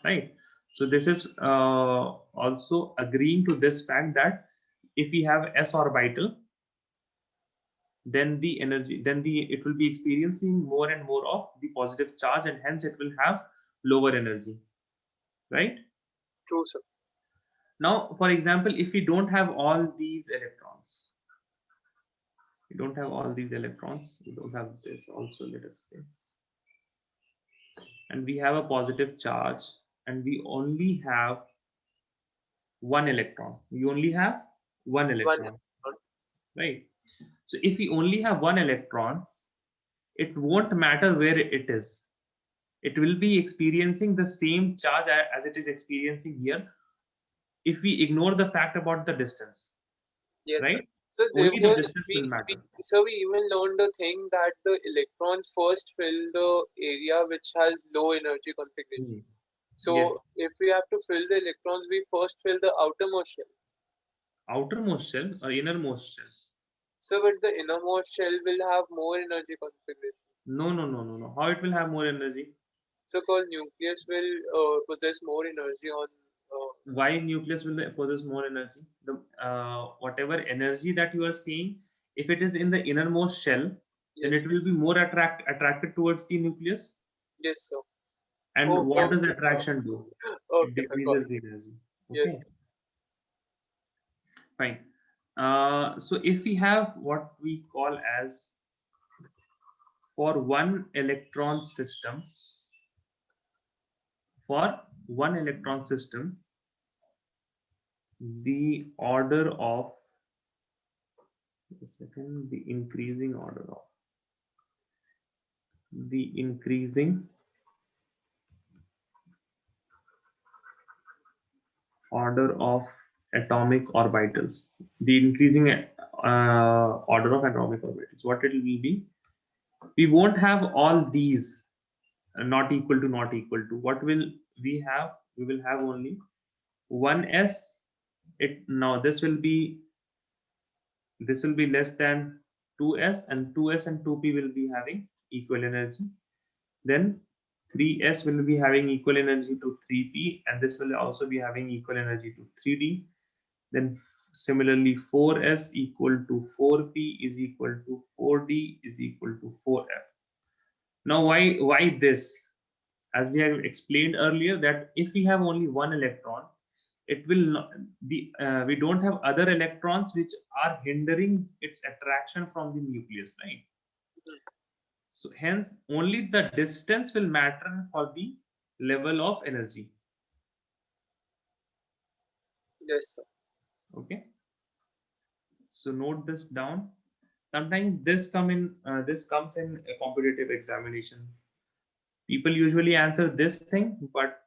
right? So this is also agreeing to this fact that if we have s orbital, then the energy, then the it will be experiencing more and more of the positive charge, and hence it will have lower energy, right? True, sir. Now, for example, if we don't have all these electrons, we don't have all these electrons, we don't have this also, let us say, and we have a positive charge, and we only have one electron. We only have one One. electron, right? So if we only have one electron, it won't matter where it is. It will be experiencing the same charge as it is experiencing here if we ignore the fact about the distance, Yes, sir. right? So there Only the was distance will we matter. so we even learned the thing that the electrons first fill the area which has low energy configuration. Hmm. So Yes. if we have to fill the electrons, we first fill the outermost shell. Outermost shell or innermost shell? So but the innermost shell will have more energy configuration. No, no, no, no, no. How it will have more energy? So called nucleus will possess more energy on. Why nucleus will possess more energy? The whatever energy that you are seeing, if it is in the innermost shell, then Yes. it will be more attracted towards the nucleus. Yes, sir. And Oh, what does okay, sir. attraction do? It Okay, sir. Got decreases it. the energy. Okay, Yes. fine. So if we have what we call as, for one electron system, for one electron system, the order of, a second, the increasing order of, the increasing order of atomic orbitals, the increasing order of atomic orbitals, what it will be, we won't have all these not equal to not equal to. What will we have? We will have only one s. It now this will be less than 2s, and 2s and 2p will be having equal energy. Then 3s will be having equal energy to 3p, and this will also be having equal energy to 3d. Then similarly 4s equal to 4p is equal to 4d is equal to 4f. Now why this? As we have explained earlier, that if we have only one electron, it will not, we don't have other electrons which are hindering its attraction from the nucleus, right? So hence only the distance will matter for the level of energy. Yes, sir. Okay, so note this down. Sometimes this comes in a competitive examination. People usually answer this thing, but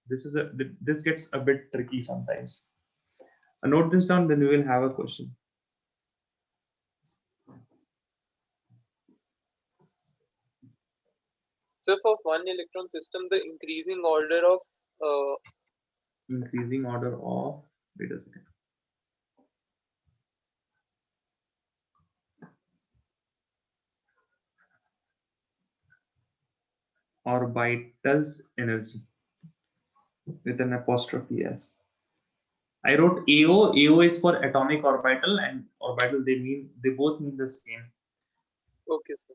this gets a bit tricky sometimes. Note this down, then we will have a question. So for one electron system, the increasing order of Increasing order of, wait a second, orbitals energy with an apostrophe s. I wrote AO. AO is for atomic orbital, and orbital they both mean the same. Okay, sir.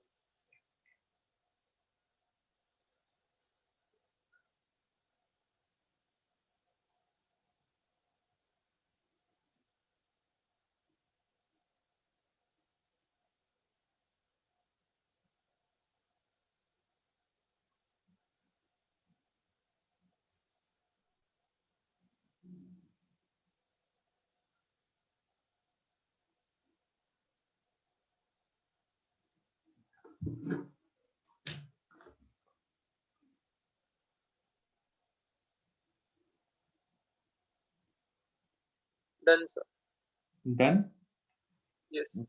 Done, sir. Done. Yes.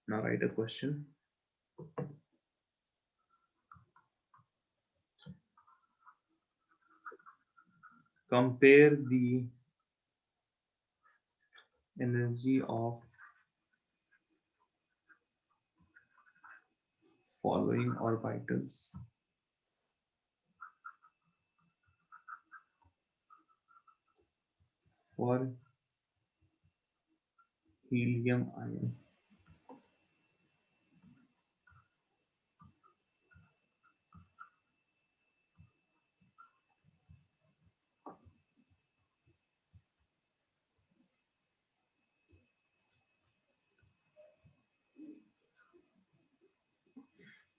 Now write a question. Compare the energy of following orbitals for helium ion.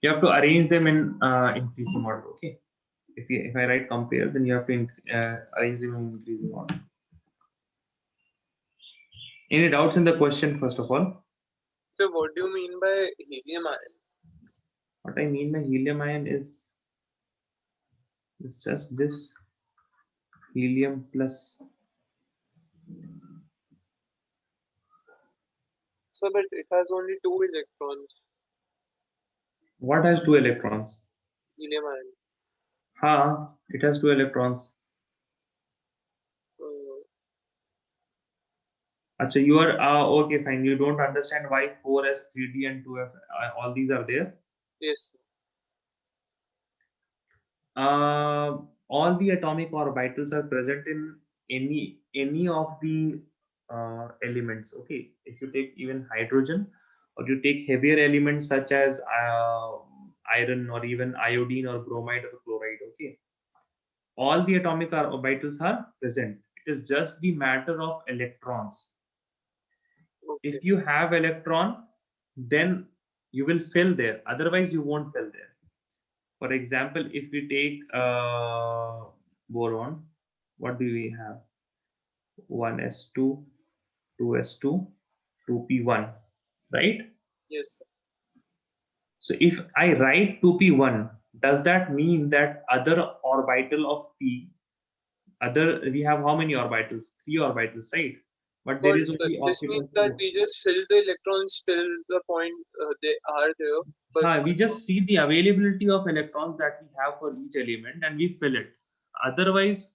You have to arrange them in increasing order. Okay. If I write compare, then you have to arrange them in increasing order. Any doubts in the question, first of all? So what do you mean by helium ion? What I mean by helium ion is just this helium plus. So, but it has only 2 electrons. What has 2 electrons? Helium ion. It has 2 electrons. Uh, Acha, you are okay, fine. You don't understand why 4s, 3d, and 2f, all these are there. yes. All the atomic orbitals are present in any of the elements. Okay, if you take even hydrogen, or you take heavier elements such as iron, or even iodine, or bromide, or chloride. Okay, all the atomic orbitals are present. It is just the matter of electrons. Okay. If you have electron, then you will fill there, otherwise you won't fill there. For example, if we take boron, what do we have? 1s2, 2s2, 2p1, right? Yes, sir. So if I write 2p1, does that mean that other orbital of p, we have how many orbitals? 3 orbitals, right? But there But is only this means occupancy that of. we just fill the electrons till the point they are there. But We just see the availability of electrons that we have for each element and we fill it. Otherwise,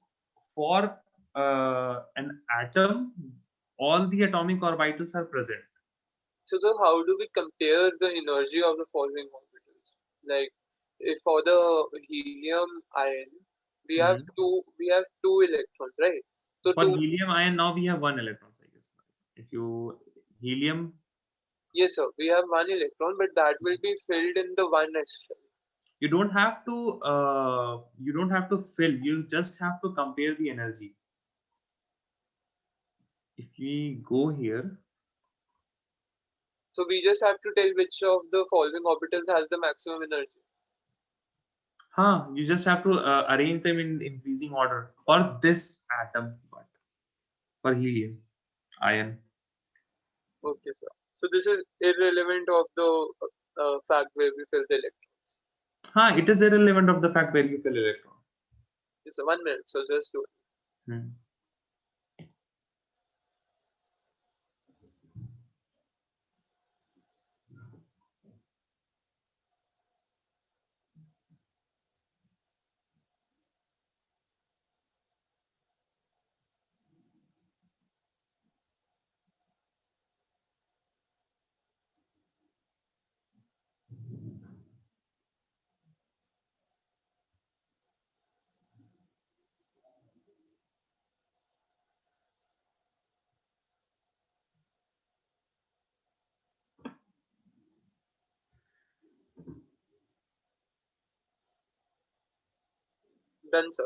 for an atom, all the atomic orbitals are present. so how do we compare the energy of the following orbitals? Like, if for the helium ion, we have 2 electrons, right? So For two, helium ion, now we have 1 electron, I guess. If you helium, yes, sir, we have 1 electron, but that will be filled in the 1s shell. you don't have to fill. You just have to compare the energy. If we go here, So we just have to tell which of the following orbitals has the maximum energy. you just have to arrange them in increasing order for this atom, but for helium ion. Okay, sir. So this is irrelevant of the fact where we fill the electrons. It is irrelevant of the fact where you fill electron. It's 1 minute, so just do it. Hmm. Done, sir.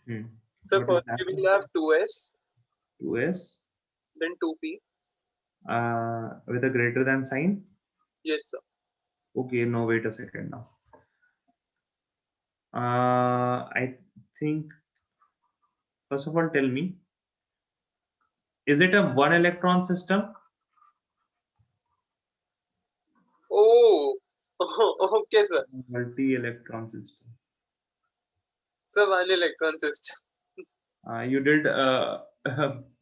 Hmm. So What is first we happening? will have 2s, 2s then 2p. with a greater than sign. Yes, sir. Okay, no, wait a second now. I think, first of all, tell me, is it a one electron system? Oh, okay, sir. Multi-electron system. So one electron system. You did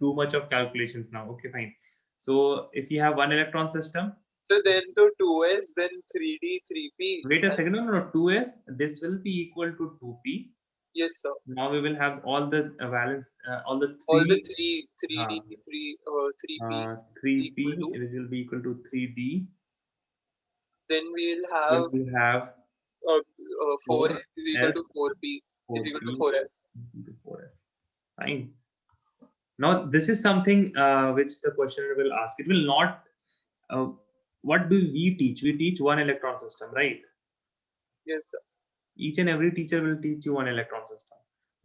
too much of calculations now. Okay, fine. So if you have one electron system, So then to 2s, then 3d, 3p. wait a And second, no, 2s, this will be equal to 2p. yes, sir. Now we will have all the valence, all the All the three, 3d, 3p 3p, equal to. it will be equal to 3d. Then we'll Then have we have 4s is equal 4s, to 4p is equal to 4p, 4f. 4f. Fine. Now this is something which the questioner will ask. It will not. Uh, what do we teach? We teach one electron system, right? Yes, sir. Each and every teacher will teach you one electron system,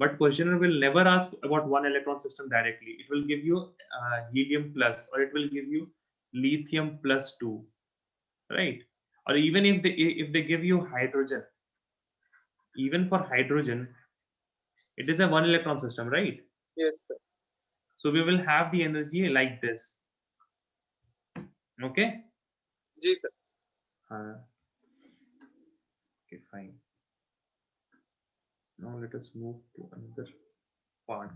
but questioner will never ask about one electron system directly. It will give you helium plus, or it will give you lithium plus 2, right? Or even if they give you hydrogen, even for hydrogen, it is a one electron system, right? Yes, sir. So we will have the energy like this. Okay. Ji, sir. Okay, fine. Now let us move to another part.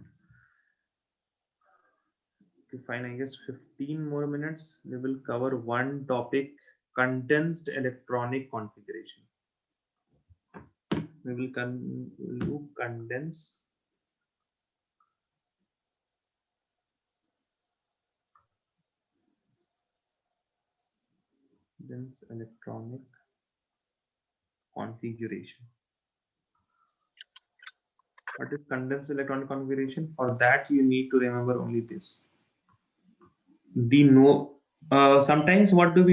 Okay, fine. I guess 15 more minutes. We will cover one topic: condensed electronic configuration. We'll do condense electronic configuration. What is condensed electronic configuration? For that, you need to remember only this. Sometimes what do?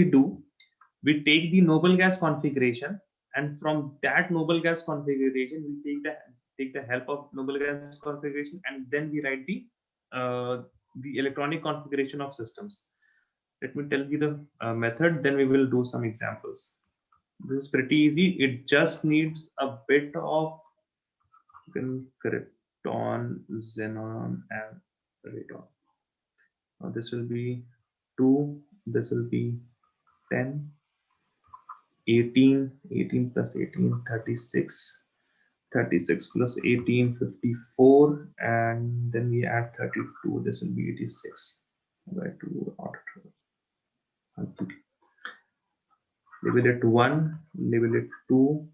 We take the noble gas configuration, and from that noble gas configuration, we take the help of noble gas configuration, and then we write the electronic configuration of systems. Let me tell you the method, then we will do some examples. This is pretty easy. It just needs a bit of krypton, xenon, and radon. Now this will be 2, this will be 10, 18, 18 plus 18, 36, 36 plus 18, 54, and then we add 32, this will be 86. By 2 auto. Label it 1, label it 2,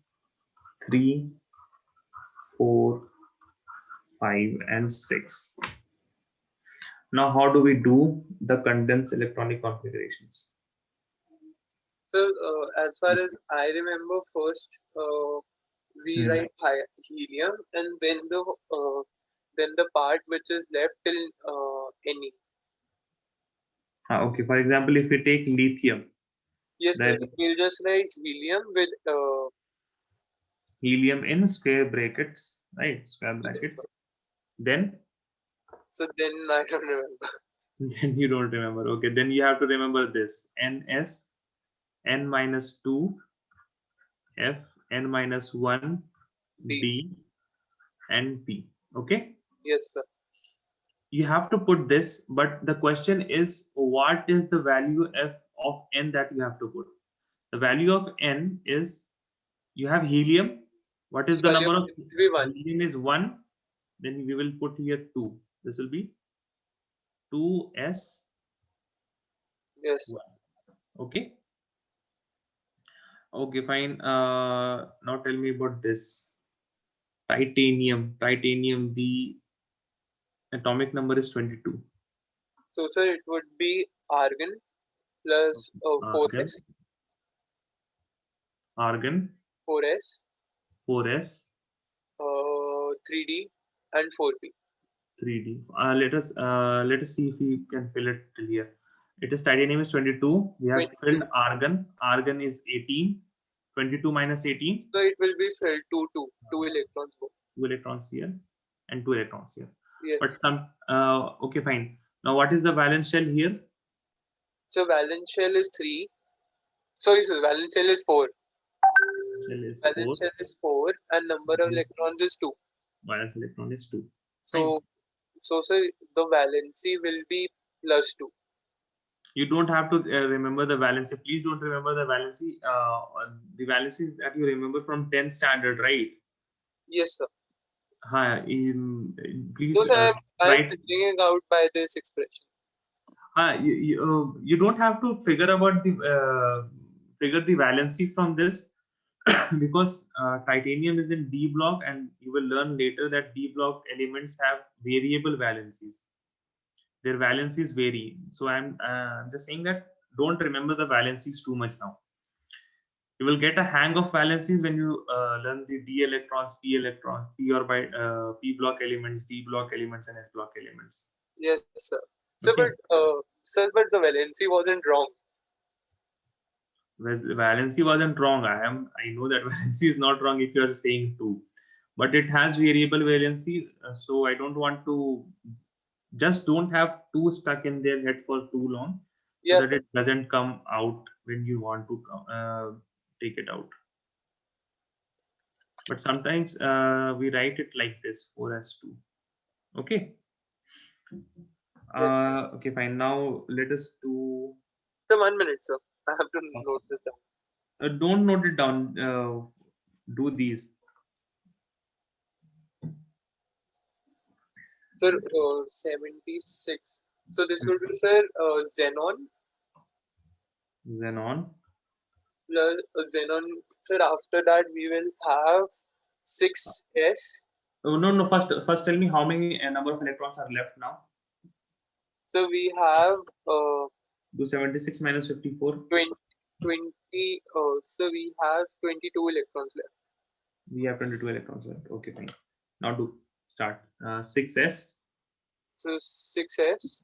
3, 4, 5, and 6. Now, how do we do the condensed electronic configurations? So as far as I remember, first we write helium, and then the part which is left till Ne. Okay, for example, if we take lithium, Yes, sir. then So we'll just write helium with helium in square brackets, right? Square yes, brackets. sir. Then, So then I don't remember. then you don't remember. Okay, then you have to remember this: Ns, N minus 2, F, N minus 1, D. D, and P. Okay, Yes, sir. you have to put this, but the question is, what is the value F of N that you have to put? The value of N is, you have helium. What is So the value number of of it will be 1. helium? Is 1. Then we will put here 2. This will be 2s1. Yes, sir. Okay. Okay, fine. Now tell me about this titanium. Titanium, the atomic number is 22. So sir, it would be argon plus Argon, 4s, argon, 4s, 4s, 3d, and 4p. 3d. Let us see if we can fill it till here. It is titanium is 22. We have 22. filled argon. Argon is 18. 22 minus 18. So it will be filled 2 electrons. 2 electrons here, and 2 electrons here. Yes. But some okay, fine. Now what is the valence shell here? So valence shell is 3. Sorry, valence shell is 4. Shell is Valence 4. shell is 4 and number of electrons is 2. Valence electron is 2. So, sir, the valency will be +2. You don't have to remember the valency. Please don't remember the valency. The valency that you remember from 10th standard, right? Yes, sir. Please No, sir, I'm write. figuring it out by this expression. You don't have to figure the valency from this because titanium is in D block, and you will learn later that D block elements have variable valencies. Their valencies vary. So I'm just saying that don't remember the valencies too much now. You will get a hang of valencies when you learn the D electrons, P electrons, P orbit, P block elements, D block elements, and S block elements. Yes, sir. So, Okay. but the valency wasn't wrong. Valency wasn't wrong. I know that valency is not wrong if you are saying 2, but it has variable valency. So I don't want to just don't have 2 stuck in their head for too long, so Yes, that it doesn't come out when you want to take it out. But sometimes we write it like this 4s2. Okay. Okay, fine. Now let us do. So 1 minute, sir. I have to note this down. Don't note it down. Do these. Sir, 76. So this would be, sir, xenon. Xenon. Plus xenon. Sir, after that we will have 6s. Oh, no. First tell me how many number of electrons are left now. So we have Do 76 minus 54. 20. So we have 22 electrons left. We have 22 electrons left. Okay, fine. Now do start. 6s. So 6s.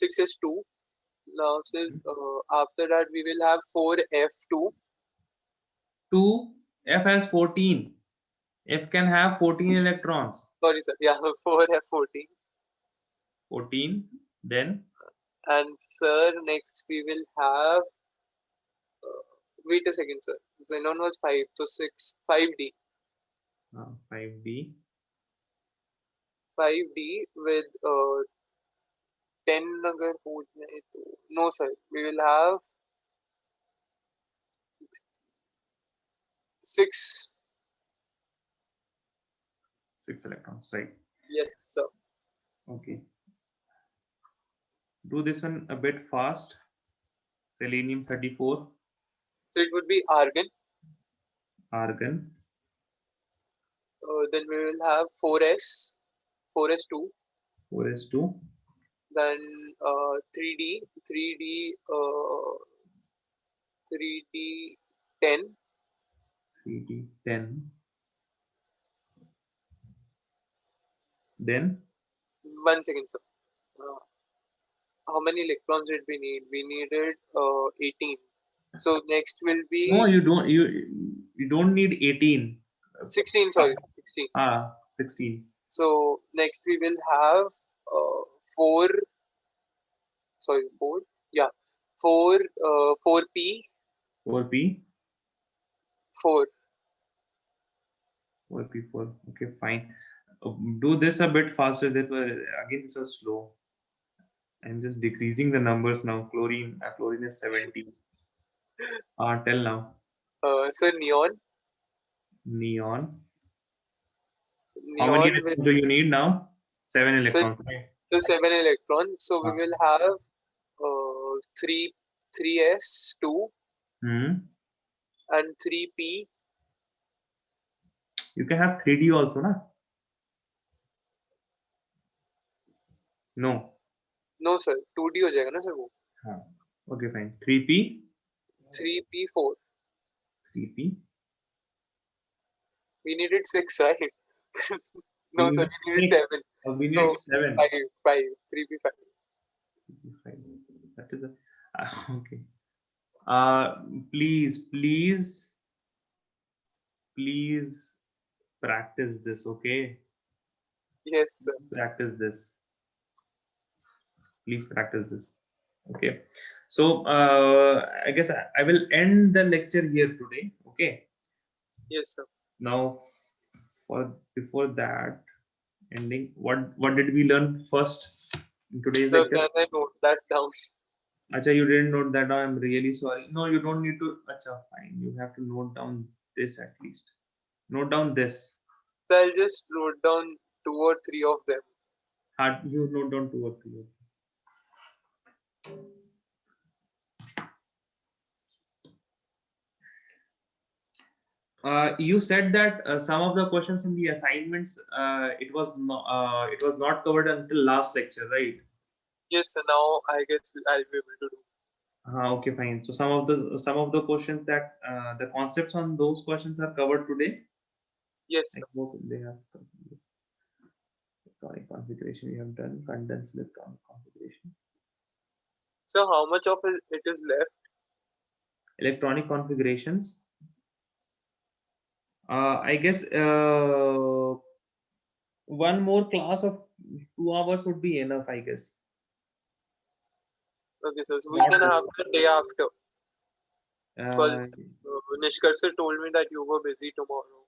6s2. Now, sir, after that we will have 4f2. 2. F has 14. F can have 14 electrons. Sorry, sir. Yeah, 4f14. 14. Then. And sir, next we will have. Wait a second, sir. Xenon was 5, so 5d. 5d. 5d with 10 अगर हो जाए तो no sir, we will have 6 electrons, right? Yes, sir. Okay. Do this one a bit fast. Selenium 34. So it would be argon. Argon. Then we will have 4s2. 4s2. Then 3d 10. 3d 10. Then 1 second, sir. How many electrons did we need? We needed 18. So next will be no, you don't need 18. 16. Sorry, 16. 16. So next we will have 4. Sorry, 4. Yeah, 4p. 4p. 4. 4p4. Okay, fine. Do this a bit faster. Again, this was slow. I'm just decreasing the numbers now. Chlorine is 70. Tell now. So neon. Neon. How Neon many electrons do you need now? 7 electrons. So 7 electrons. So we will have 3s2 and 3p. You can have 3d also, na? No. No sir, 2d हो जाएगा ना sir वो. Okay, fine. 3p. 3p4. 3p. We needed 6, right? No sir, we needed 7. We need 7. 5. 3p5. That is okay. Please please practice this, okay? Yes, sir. Practice this. Please practice this. Okay. So I guess I will end the lecture here today. Okay. Yes, sir. Now, for before that ending, what did we learn first in today's So lecture? can I note that down? Acha, you didn't note that down. I'm really sorry. No, you don't need to. Acha, fine. You have to note down this at least. Note down this. So I'll just note down 2 or 3 of them. You note down 2 or 3. You said that some of the questions in the assignments it was not covered until last lecture, right? Yes, sir. Now I guess I'll be able to do. Okay, fine. So some of the questions that the concepts on those questions are covered today. Yes, I sir. hope they have electronic configuration. You have done condensed electronic configuration. So how much of it is left? Electronic configurations. I guess one more class of 2 hours would be enough. I guess. Okay, so we Not can have the day after. uh, Because Nishkar sir told me that you were busy tomorrow.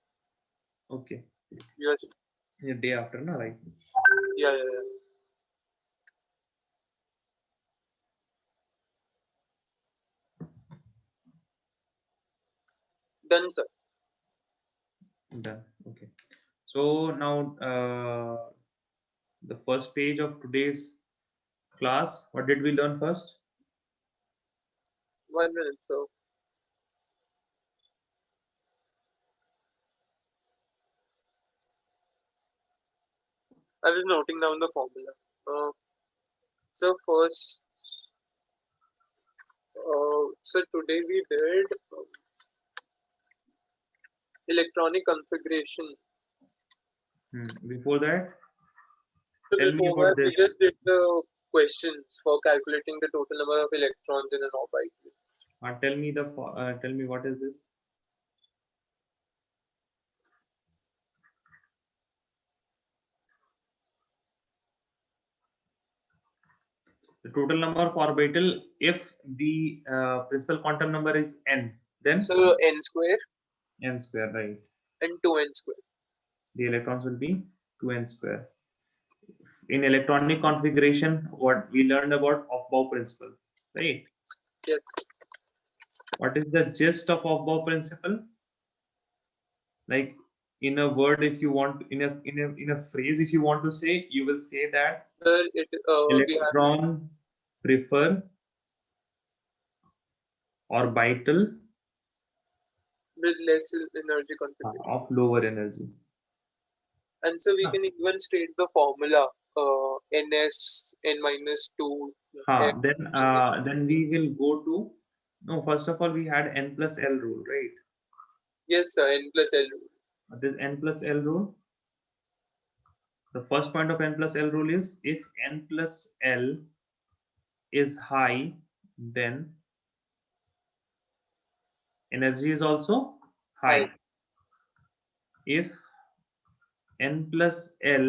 okay. Yes. The day after, no, right? Yeah, yeah, yeah. Done, sir. Done. Okay. So now the first page of today's class. What did we learn first? 1 minute, sir. I was noting down the formula. So first, so today we did electronic configuration. Before that, So tell me before about that, we this. just did the questions for calculating the total number of electrons in an orbital. Tell me what is this? The total number of orbital if the principal quantum number is n, then So n square n square, right? and 2n square. The electrons will be 2n square. In electronic configuration, what we learned about Aufbau principle, right? Yes. What is the gist of Aufbau principle? Like in a word, if you want, in a phrase, if you want to say, you will say that We have electron prefer orbital with less energy configuration. of lower energy. And so we Huh. can even state the formula ns n minus 2 f. Then we will go to no. First of all, we had n plus l rule, right? Yes, sir, n plus l. This n plus l rule. The first point of n plus l rule is if n plus l is high, then energy is also high. High. If n plus l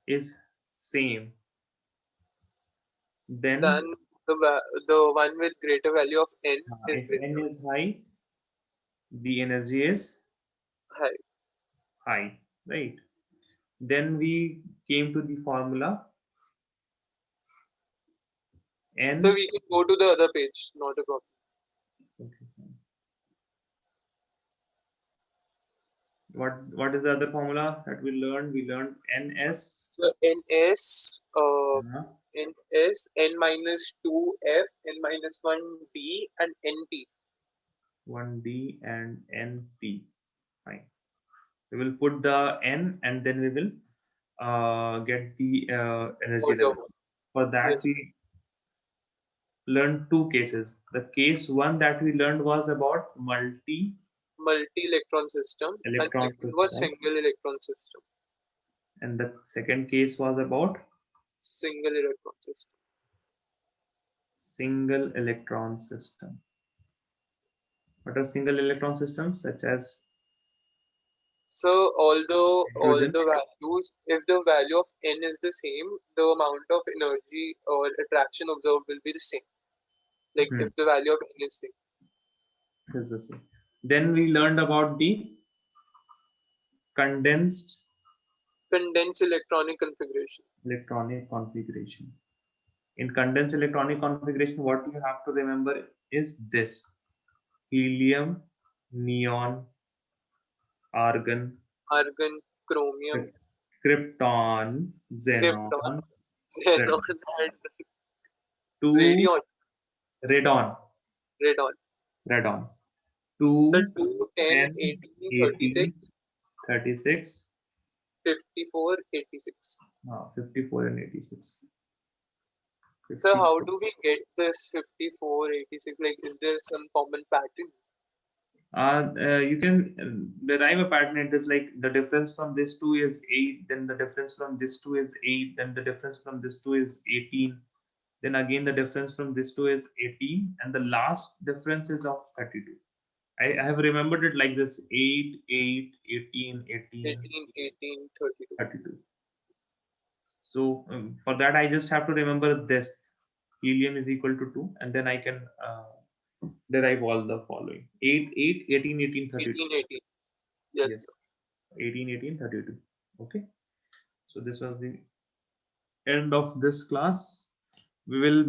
is same, then Then the one with greater value of n is if n greater. is high, the energy is High. high, right? Then we came to the formula So n. we can go to the other page, not a problem. Okay, fine. What is the other formula that we learned? We learned ns. So ns uh, ns n minus 2 f n minus 1 d and nt. 1d and np. Fine. We will put the n and then we will get the energy Order. levels. For that, Yes. we learned two cases. The case one that we learned was about multi Multi-electron system, and electron second was system, single electron system. and the second case was about Single electron system. single electron system. What are single electron systems? Such as So although all Hydrogen. the values, if the value of n is the same, the amount of energy or attraction observed will be the same. Like Hmm. if the value of n is same. Is the same. Then we learned about the condensed Condensed electronic configuration. electronic configuration. In condensed electronic configuration, what you have to remember is this: helium, neon, argon, Argon, chromium, krypton, krypton, xenon, xenon, and two radion, radon, radon. radon, So 2, 2, 10, 10, 18, 36, 18, 36, 54, 86. 54 and 86. So how 54. do we get this 54, 86? Like is there some common pattern? You can derive a pattern. It is like the difference from this two is 8, then the difference from this two is 8, then the difference from this two is 18, then again the difference from this two is 18, and the last difference is of 32. I have remembered it like this: 8, 8, 18, 18, 18, 18, 32. 32. So for that, I just have to remember this: helium is equal to 2, and then I can derive all the following: 8, 8, 18, 18, 32. 18, 18. Yes. Yes, 18, 18, 32. Okay. So this was the end of this class. We will